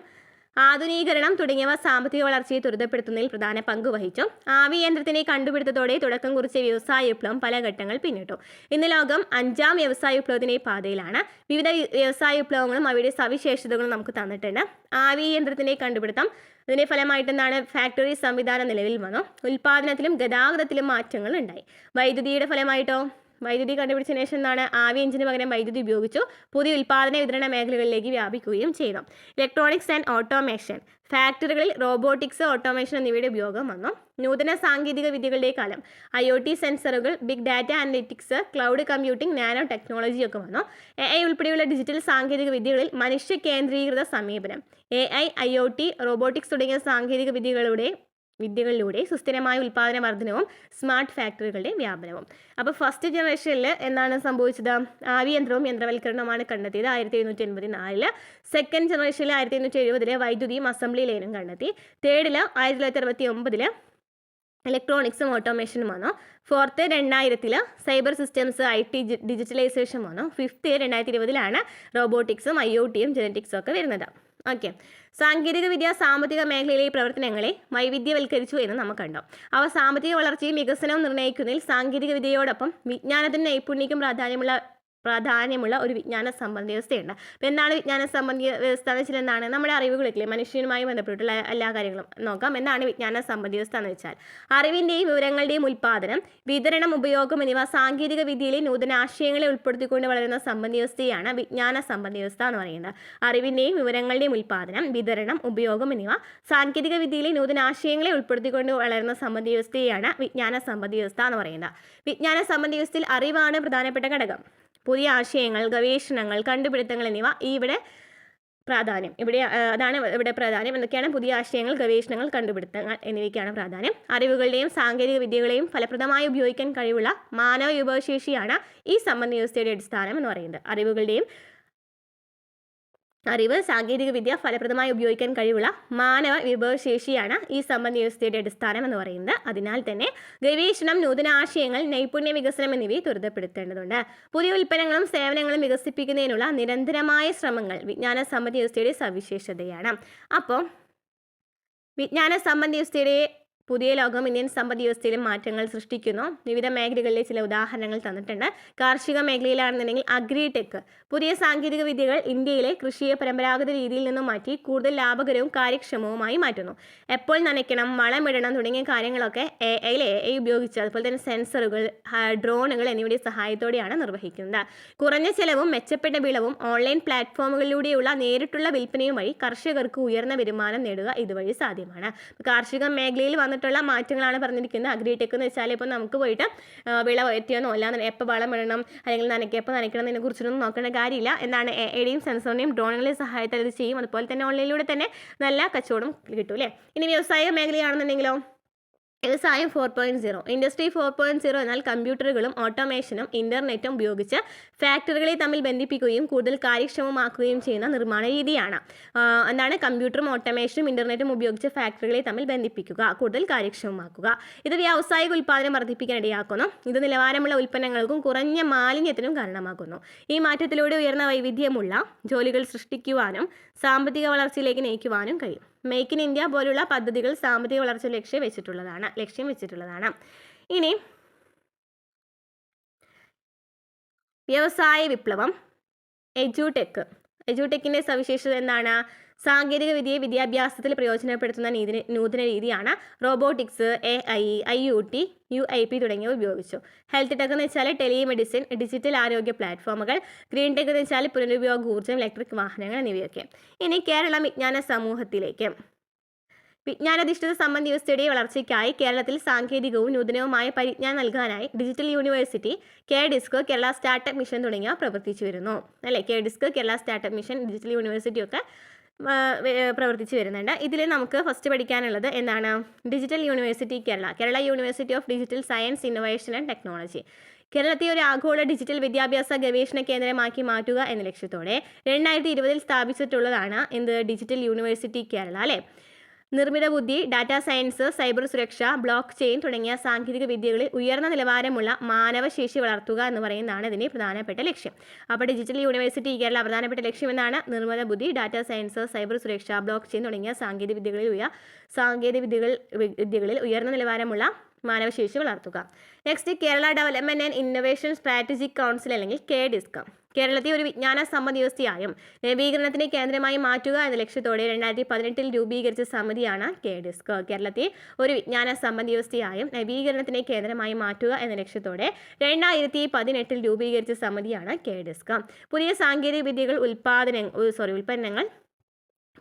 ആധുനീകരണം തുടങ്ങിയവ സാമ്പത്തിക വളർച്ചയെ ത്വരിതപ്പെടുത്തുന്നതിൽ പ്രധാന പങ്ക് വഹിച്ചു. ആവി യന്ത്രത്തിൻ്റെ കണ്ടുപിടുത്തത്തോടെ തുടക്കം കുറിച്ച വ്യവസായ വിപ്ലവം പല ഘട്ടങ്ങൾ പിന്നിട്ടു. ഇന്ന് ലോകം 5ാം വ്യവസായ വിപ്ലവത്തിൻ്റെ പാതയിലാണ്. വിവിധ വ്യവസായ വിപ്ലവങ്ങളും അവയുടെ സവിശേഷതകളും നമുക്ക് തന്നിട്ടുണ്ട്. ആവി യന്ത്രത്തിൻ്റെ കണ്ടുപിടുത്തം, ഇതിൻ്റെ ഫലമായിട്ട് എന്താണ്? ഫാക്ടറി സംവിധാനം നിലവിൽ വന്നു. ഉൽപ്പാദനത്തിലും ഗതാഗതത്തിലും മാറ്റങ്ങൾ ഉണ്ടായി. വൈദ്യുതിയുടെ ഫലമായിട്ടോ വൈദ്യുതി കണ്ടുപിടിച്ചതിന് ശേഷം എന്താണ്? ആവി എഞ്ചിന് പകരം വൈദ്യുതി ഉപയോഗിച്ചു. പുതിയ ഉൽപ്പാദന വിതരണ മേഖലകളിലേക്ക് വ്യാപിക്കുകയും ചെയ്തു. ഇലക്ട്രോണിക്സ് ആൻഡ് ഓട്ടോമേഷൻ, ഫാക്ടറികളിൽ റോബോട്ടിക്സ്, ഓട്ടോമേഷൻ എന്നിവയുടെ ഉപയോഗം വന്നു. നൂതന സാങ്കേതിക വിദ്യകളുടെ കാലം. IoT സെൻസറുകൾ, big data analytics, cloud computing, nano ടെക്നോളജിയൊക്കെ വന്നു. AI ഉൾപ്പെടെയുള്ള ഡിജിറ്റൽ സാങ്കേതിക വിദ്യകളിൽ മനുഷ്യ കേന്ദ്രീകൃത സമീപനം. AI, IoT, റോബോട്ടിക്സ് തുടങ്ങിയ സാങ്കേതിക വിദ്യകളുടെ വിദ്യകളിലൂടെ സുസ്ഥിരമായ ഉൽപ്പാദന വർധനവും സ്മാർട്ട് ഫാക്ടറികളുടെ വ്യാപനവും. അപ്പോൾ ഫസ്റ്റ് ജനറേഷനിൽ എന്താണ് സംഭവിച്ചത്? ആവിയന്ത്രവും യന്ത്രവൽക്കരണവുമാണ് കണ്ടെത്തിയത് 1784. സെക്കൻഡ് ജനറേഷനിൽ 1870 വൈദ്യുതിയും അസംബ്ലി ലൈനും കണ്ടെത്തി. തേർഡിൽ 1969 ഇലക്ട്രോണിക്സും ഓട്ടോമേഷനും വന്നു. Fourth 2000 cyber systems IT digitalisation വന്നു. ഫിഫ്ത്ത് 2020 റോബോട്ടിക്സും IoTയും ജെനറ്റിക്സും ഒക്കെ വരുന്നത്. ഓക്കെ, സാങ്കേതിക വിദ്യ സാമ്പത്തിക മേഖലയിലെ പ്രവർത്തനങ്ങളെ വൈവിധ്യവൽക്കരിച്ചു എന്ന് നമുക്ക് കണ്ടു. അവ സാമ്പത്തിക വളർച്ചയും വികസനവും നിർണ്ണയിക്കുന്നതിൽ സാങ്കേതിക വിദ്യയോടൊപ്പം വിജ്ഞാനത്തിന് നൈപുണ്യക്കും പ്രാധാന്യമുള്ള ഒരു വിജ്ഞാന സമ്പദ് വ്യവസ്ഥയുണ്ട്. അപ്പോൾ എന്താണ് വിജ്ഞാന സമ്പദ് വ്യവസ്ഥ എന്ന് വെച്ചാൽ എന്താണ്? നമ്മുടെ അറിവുകളില്ലേ, മനുഷ്യനുമായി ബന്ധപ്പെട്ടുള്ള എല്ലാ കാര്യങ്ങളും നോക്കാം. എന്താണ് വിജ്ഞാന സമ്പദ് വ്യവസ്ഥ എന്ന് വെച്ചാൽ? അറിവിൻ്റെയും വിവരങ്ങളുടെയും ഉൽപ്പാദനം, വിതരണം, ഉപയോഗം എന്നിവ സാങ്കേതിക വിദ്യയിലെ നൂതന ആശയങ്ങളെ ഉൾപ്പെടുത്തിക്കൊണ്ട് വളരുന്ന സമ്പദ് വ്യവസ്ഥയാണ് വിജ്ഞാന സമ്പദ് വ്യവസ്ഥ എന്ന് പറയുന്നത്. അറിവിൻ്റെയും വിവരങ്ങളുടെയും ഉൽപ്പാദനം, വിതരണം, ഉപയോഗം എന്നിവ സാങ്കേതിക വിദ്യയിലെ നൂതന ആശയങ്ങളെ ഉൾപ്പെടുത്തിക്കൊണ്ട് വളരുന്ന സമ്പദ് വ്യവസ്ഥയാണ് വിജ്ഞാന സമ്പദ് വ്യവസ്ഥ എന്ന് പറയുന്നത്. വിജ്ഞാന സമ്പദ് വ്യവസ്ഥയിൽ അറിവാണ് പ്രധാനപ്പെട്ട ഘടകം. പുതിയ ആശയങ്ങൾ, ഗവേഷണങ്ങൾ, കണ്ടുപിടുത്തങ്ങൾ എന്നിവ അതാണ് ഇവിടെ പ്രാധാന്യം. എന്തൊക്കെയാണ്? പുതിയ ആശയങ്ങൾ, ഗവേഷണങ്ങൾ, കണ്ടുപിടുത്തങ്ങൾ എന്നിവയ്ക്കാണ് പ്രാധാന്യം. അറിവുകളുടെയും സാങ്കേതിക വിദ്യകളെയും ഫലപ്രദമായി ഉപയോഗിക്കാൻ കഴിവുള്ള മാനവ വിഭവശേഷിയാണ് ഈ സമ്പദ് വ്യവസ്ഥയുടെ അടിസ്ഥാനം എന്ന് പറയുന്നത്. അറിവ്, സാങ്കേതിക വിദ്യ ഫലപ്രദമായി ഉപയോഗിക്കാൻ കഴിവുള്ള മാനവ വിഭവശേഷിയാണ് ഈ സമ്പദ് വ്യവസ്ഥയുടെ അടിസ്ഥാനം എന്ന് പറയുന്നത്. അതിനാൽ തന്നെ ഗവേഷണം, നൂതന ആശയങ്ങൾ, നൈപുണ്യ വികസനം എന്നിവയെ ത്വരിതപ്പെടുത്തേണ്ടതുണ്ട്. പുതിയ ഉൽപ്പന്നങ്ങളും സേവനങ്ങളും വികസിപ്പിക്കുന്നതിനുള്ള നിരന്തരമായ ശ്രമങ്ങൾ വിജ്ഞാന സമ്പദ് വ്യവസ്ഥയുടെ സവിശേഷതയാണ്. അപ്പോൾ വിജ്ഞാന സമ്പദ് വ്യവസ്ഥയുടെ പുതിയ ലോകം ഇന്ത്യൻ സമ്പദ് വ്യവസ്ഥയിലും മാറ്റങ്ങൾ സൃഷ്ടിക്കുന്നു. വിവിധ മേഖലകളിലെ ചില ഉദാഹരണങ്ങൾ തന്നിട്ടുണ്ട്. കാർഷിക മേഖലയിലാണെന്നുണ്ടെങ്കിൽ അഗ്രിടെക്, പുതിയ സാങ്കേതിക വിദ്യകൾ ഇന്ത്യയിലെ കൃഷിയെ പരമ്പരാഗത രീതിയിൽ നിന്നും മാറ്റി കൂടുതൽ ലാഭകരവും കാര്യക്ഷമവുമായി മാറ്റുന്നു. എപ്പോൾ നനയ്ക്കണം, വളമിടണം തുടങ്ങിയ കാര്യങ്ങളൊക്കെ AI ഉപയോഗിച്ച്, അതുപോലെ തന്നെ സെൻസറുകൾ, ഡ്രോണുകൾ എന്നിവയുടെ സഹായത്തോടെയാണ് നിർവഹിക്കുന്നത്. കുറഞ്ഞ ചെലവും മെച്ചപ്പെട്ട വിളവും ഓൺലൈൻ പ്ലാറ്റ്ഫോമുകളിലൂടെയുള്ള നേരിട്ടുള്ള വിൽപ്പനയും വഴി കർഷകർക്ക് ഉയർന്ന വരുമാനം നേടുക ഇതുവഴി സാധ്യമാണ്. കാർഷിക മേഖലയിൽ വന്നിട്ടുള്ള മാറ്റങ്ങളാണ് പറഞ്ഞിരിക്കുന്നത്. അഗ്രിടെക് എന്ന് വെച്ചാൽ ഇപ്പോൾ നമുക്ക് പോയിട്ട് വിള എത്തിയെന്നോ അല്ലാതെ എപ്പോൾ വളം ഇടണം അല്ലെങ്കിൽ എപ്പോൾ നനയ്ക്കണം എന്നതിനെ കുറിച്ചൊന്നും നോക്കേണ്ട കാര്യമില്ല. എന്താണ്? AIയുടെയും സെൻസറിൻ്റെയും ഡ്രോണുകളുടെയും സഹായത്താൽ ഇത് ചെയ്യും. അതുപോലെ തന്നെ ഓൺലൈനിലൂടെ തന്നെ നല്ല കച്ചവടം കിട്ടും അല്ലേ. ഇനി വ്യവസായ മേഖലയാണെന്നുണ്ടെങ്കിലോ, വ്യവസായം 4.0. ഇൻഡസ്ട്രി 4.0 എന്നാൽ കമ്പ്യൂട്ടറുകളും ഓട്ടോമേഷനും ഇൻ്റർനെറ്റും ഉപയോഗിച്ച് ഫാക്ടറികളെ തമ്മിൽ ബന്ധിപ്പിക്കുകയും കൂടുതൽ കാര്യക്ഷമമാക്കുകയും ചെയ്യുന്ന നിർമ്മാണ രീതിയാണ്. എന്താണ്? കമ്പ്യൂട്ടറും ഓട്ടോമേഷനും ഇൻ്റർനെറ്റും ഉപയോഗിച്ച് ഫാക്ടറികളെ തമ്മിൽ ബന്ധിപ്പിക്കുക, കൂടുതൽ കാര്യക്ഷമമാക്കുക. ഇത് വ്യാവസായിക ഉൽപ്പാദനം വർദ്ധിപ്പിക്കാൻ ഇടയാക്കുന്നു. ഇത് നിലവാരമുള്ള ഉൽപ്പന്നങ്ങൾക്കും കുറഞ്ഞ മാലിന്യത്തിനും കാരണമാകുന്നു. ഈ മാറ്റത്തിലൂടെ ഉയർന്ന വൈവിധ്യമുള്ള ജോലികൾ സൃഷ്ടിക്കുവാനും സാമ്പത്തിക വളർച്ചയിലേക്ക് നയിക്കുവാനും കഴിയും. മേക്ക് ഇൻ ഇന്ത്യ പോലുള്ള പദ്ധതികൾ സാമ്പത്തിക വളർച്ച ലക്ഷ്യം വെച്ചിട്ടുള്ളതാണ്. ഇനി വ്യവസായ വിപ്ലവം, എജുടെക്കിൻ്റെ സവിശേഷത എന്താണ്? സാങ്കേതിക വിദ്യയെ വിദ്യാഭ്യാസത്തിൽ പ്രയോജനപ്പെടുത്തുന്ന നൂതന രീതിയാണ്. റോബോട്ടിക്സ്, AI, IoT, UIP തുടങ്ങിയവ ഉപയോഗിച്ചു. ഹെൽത്ത് ടെക് എന്ന് വെച്ചാൽ ടെലിമെഡിസിൻ, ഡിജിറ്റൽ ആരോഗ്യ പ്ലാറ്റ്ഫോമുകൾ. ഗ്രീൻ ടെക് എന്ന് വെച്ചാൽ പുനരുപയോഗ ഊർജ്ജം, ഇലക്ട്രിക് വാഹനങ്ങൾ എന്നിവയൊക്കെ. ഇനി കേരള വിജ്ഞാന സമൂഹത്തിലേക്ക്. വിജ്ഞാനാധിഷ്ഠിത സമ്പദ് വ്യവസ്ഥയുടെ വളർച്ചയ്ക്കായി കേരളത്തിൽ സാങ്കേതികവും നൂതനവുമായ പരിജ്ഞാനം നൽകാനായി digital university, KDISC, Kerala startup mission തുടങ്ങിയവ പ്രവർത്തിച്ചു വരുന്നു അല്ലേ. KDISC, Kerala startup mission, digital university ഒക്കെ പ്രവർത്തിച്ചു വരുന്നുണ്ട്. ഇതിൽ നമുക്ക് ഫസ്റ്റ് പഠിക്കാനുള്ളത് എന്താണ്? Digital university Kerala university of digital science, innovation and technology. കേരളത്തെ ഒരു ആഗോള ഡിജിറ്റൽ വിദ്യാഭ്യാസ ഗവേഷണ കേന്ദ്രമാക്കി മാറ്റുക എന്ന ലക്ഷ്യത്തോടെ 2020 സ്ഥാപിച്ചിട്ടുള്ളതാണ് ഡിജിറ്റൽ യൂണിവേഴ്സിറ്റി കേരള അല്ലേ. നിർമ്മിത ബുദ്ധി, ഡാറ്റാ സയൻസ്, സൈബർ സുരക്ഷ, ബ്ലോക്ക് ചെയിൻ തുടങ്ങിയ സാങ്കേതിക വിദ്യകളിൽ ഉയർന്ന നിലവാരമുള്ള മാനവശേഷി വളർത്തുക എന്ന് പറയുന്നതാണ് ഇതിൻ്റെ പ്രധാനപ്പെട്ട ലക്ഷ്യം. അപ്പോൾ ഡിജിറ്റൽ യൂണിവേഴ്സിറ്റി കേരള പ്രധാനപ്പെട്ട ലക്ഷ്യം എന്താണ്? നിർമ്മിത ബുദ്ധി, ഡാറ്റാ സയൻസ്, സൈബർ സുരക്ഷ, ബ്ലോക്ക് ചെയിൻ തുടങ്ങിയ സാങ്കേതിക വിദ്യകളിൽ ഉയർന്ന നിലവാരമുള്ള മാനവശേഷി വളർത്തുക. Next, Kerala development and innovation strategic council അല്ലെങ്കിൽ KDISC. കേരളത്തെ ഒരു വിജ്ഞാന സമ്പദ് വ്യവസ്ഥയായും നവീകരണത്തിന് കേന്ദ്രമായി മാറ്റുക എന്ന ലക്ഷ്യത്തോടെ 2018 രൂപീകരിച്ച സമിതിയാണ് KDISC. കേരളത്തെ ഒരു വിജ്ഞാന സമ്പദ് വ്യവസ്ഥയായും നവീകരണത്തിന് കേന്ദ്രമായി മാറ്റുക എന്ന ലക്ഷ്യത്തോടെ 2018 രൂപീകരിച്ച സമിതിയാണ് KDISC. പുതിയ സാങ്കേതിക വിദ്യകൾ, ഉൽപ്പന്നങ്ങൾ,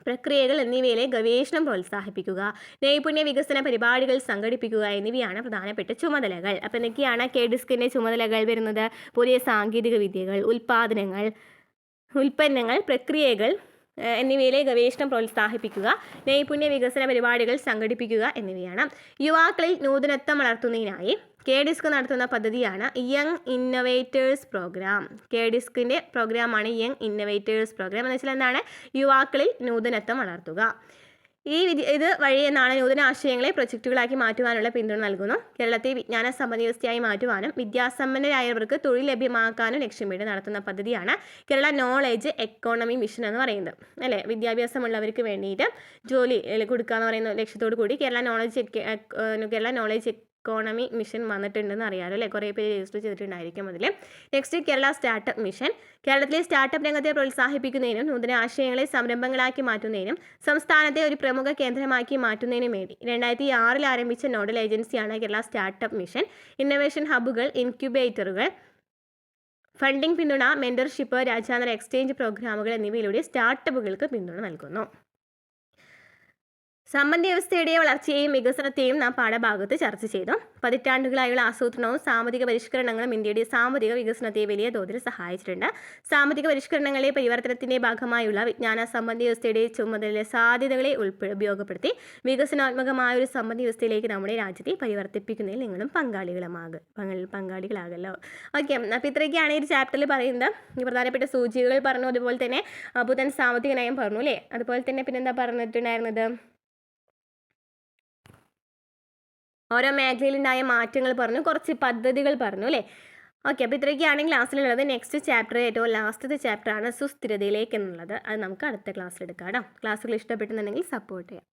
പ്രക്രിയകൾ എന്നിവയിലെ ഗവേഷണം പ്രോത്സാഹിപ്പിക്കുക, നൈപുണ്യ വികസന പരിപാടികൾ സംഘടിപ്പിക്കുക എന്നിവയാണ് പ്രധാനപ്പെട്ട ചുമതലകൾ. അപ്പോൾ എന്തൊക്കെയാണ് KDISCൻ്റെ ചുമതലകൾ വരുന്നത്? പുതിയ സാങ്കേതിക വിദ്യകൾ, ഉൽപ്പന്നങ്ങൾ, പ്രക്രിയകൾ, എന്നിവയിലെ ഗവേഷണം പ്രോത്സാഹിപ്പിക്കുക, നൈപുണ്യ വികസന പരിപാടികൾ സംഘടിപ്പിക്കുക എന്നിവയാണ്. യുവാക്കളിൽ നൂതനത്വം വളർത്തുന്നതിനായി KDISC നടത്തുന്ന പദ്ധതിയാണ് യങ് ഇന്നൊവേറ്റേഴ്സ് പ്രോഗ്രാം. KDISCിൻ്റെ പ്രോഗ്രാമാണ് യങ് ഇന്നൊവേറ്റേഴ്സ് പ്രോഗ്രാം എന്ന് വെച്ചാൽ എന്താണ്? യുവാക്കളിൽ നൂതനത്വം വളർത്തുക. ഇത് വഴി എന്നാണ് നൂതന ആശയങ്ങളെ പ്രൊജക്റ്റുകളാക്കി മാറ്റുവാനുള്ള പിന്തുണ നൽകുന്നു. കേരളത്തെ വിജ്ഞാന സമ്പന്ന വ്യവസ്ഥയായി മാറ്റുവാനും വിദ്യാസമ്പന്നരായവർക്ക് തൊഴിൽ ലഭ്യമാക്കാനും ലക്ഷ്യമിട്ട് നടത്തുന്ന പദ്ധതിയാണ് കേരള നോളേജ് എക്കോണമി മിഷൻ എന്ന് പറയുന്നത്. അല്ലേ, വിദ്യാഭ്യാസമുള്ളവർക്ക് വേണ്ടിയിട്ട് ജോലി കൊടുക്കുക എന്ന് പറയുന്ന ലക്ഷ്യത്തോടു കൂടി കേരള നോളേജ് എക്കോണമി മിഷൻ വന്നിട്ടുണ്ടെന്ന് അറിയാമല്ലോ അല്ലേ, കുറേ പേര് രജിസ്റ്റർ ചെയ്തിട്ടുണ്ടായിരിക്കും അതിൽ. Next Kerala startup mission. കേരളത്തിലെ സ്റ്റാർട്ടപ്പ് രംഗത്തെ പ്രോത്സാഹിപ്പിക്കുന്നതിനും നൂതന ആശയങ്ങളെ സംരംഭങ്ങളാക്കി മാറ്റുന്നതിനും സംസ്ഥാനത്തെ ഒരു പ്രമുഖ കേന്ദ്രമാക്കി മാറ്റുന്നതിനും വേണ്ടി 2006 ആരംഭിച്ച നോഡൽ ഏജൻസിയാണ് കേരള സ്റ്റാർട്ടപ്പ് മിഷൻ. ഇന്നൊവേഷൻ ഹബ്ബുകൾ, ഇൻക്യുബേറ്ററുകൾ, ഫണ്ടിംഗ് പിന്തുണ, മെന്റർഷിപ്പ്, രാജ്യാന്തര എക്സ്ചേഞ്ച് പ്രോഗ്രാമുകൾ എന്നിവയിലൂടെ സ്റ്റാർട്ടപ്പുകൾക്ക് പിന്തുണ നൽകുന്നു. സമ്പദ് വ്യവസ്ഥയുടെ വളർച്ചയെയും വികസനത്തെയും നാം പാഠഭാഗത്ത് ചർച്ച ചെയ്തു. പതിറ്റാണ്ടുകളായുള്ള ആസൂത്രണവും സാമ്പത്തിക പരിഷ്കരണങ്ങളും ഇന്ത്യയുടെ സാമ്പത്തിക വികസനത്തെ വലിയ തോതിൽ സഹായിച്ചിട്ടുണ്ട്. സാമ്പത്തിക പരിഷ്കരണങ്ങളെ പരിവർത്തനത്തിന്റെ ഭാഗമായുള്ള വിജ്ഞാന സമ്പദ് വ്യവസ്ഥയുടെ ചുമതല സാധ്യതകളെ ഉപയോഗപ്പെടുത്തി വികസനാത്മകമായ ഒരു സമ്പദ് വ്യവസ്ഥയിലേക്ക് നമ്മുടെ രാജ്യത്തെ പരിവർത്തിപ്പിക്കുന്നതിൽ നിങ്ങളും പങ്കാളികളാകല്ലോ. ഓക്കെ, അപ്പോൾ ഇത്രയൊക്കെയാണ് ഈ ചാപ്റ്ററിൽ പറയുന്നത്. ഈ പ്രധാനപ്പെട്ട സൂചികകൾ പറഞ്ഞു, അതുപോലെ തന്നെ പുത്തൻ സാമ്പത്തിക നയം പറഞ്ഞു അല്ലേ. അതുപോലെ തന്നെ പിന്നെന്താ പറഞ്ഞിട്ടുണ്ടായിരുന്നത്? ഓരോ മേഖലയിലുണ്ടായ മാറ്റങ്ങൾ പറഞ്ഞു, കുറച്ച് പദ്ധതികൾ പറഞ്ഞു അല്ലേ. ഓക്കെ, അപ്പോൾ ഇത്രയൊക്കെയാണ് ക്ലാസ്സിലുള്ളത്. നെക്സ്റ്റ് ചാപ്റ്റർ, ഏറ്റവും ലാസ്റ്റത്തെ ചാപ്റ്ററാണ് സുസ്ഥിരതയിലേക്ക് എന്നുള്ളത്. അത് നമുക്ക് അടുത്ത ക്ലാസ്സിൽ എടുക്കാം കേട്ടോ. ക്ലാസ്സുകൾ ഇഷ്ടപ്പെട്ടുന്നുണ്ടെങ്കിൽ സപ്പോർട്ട് ചെയ്യാം.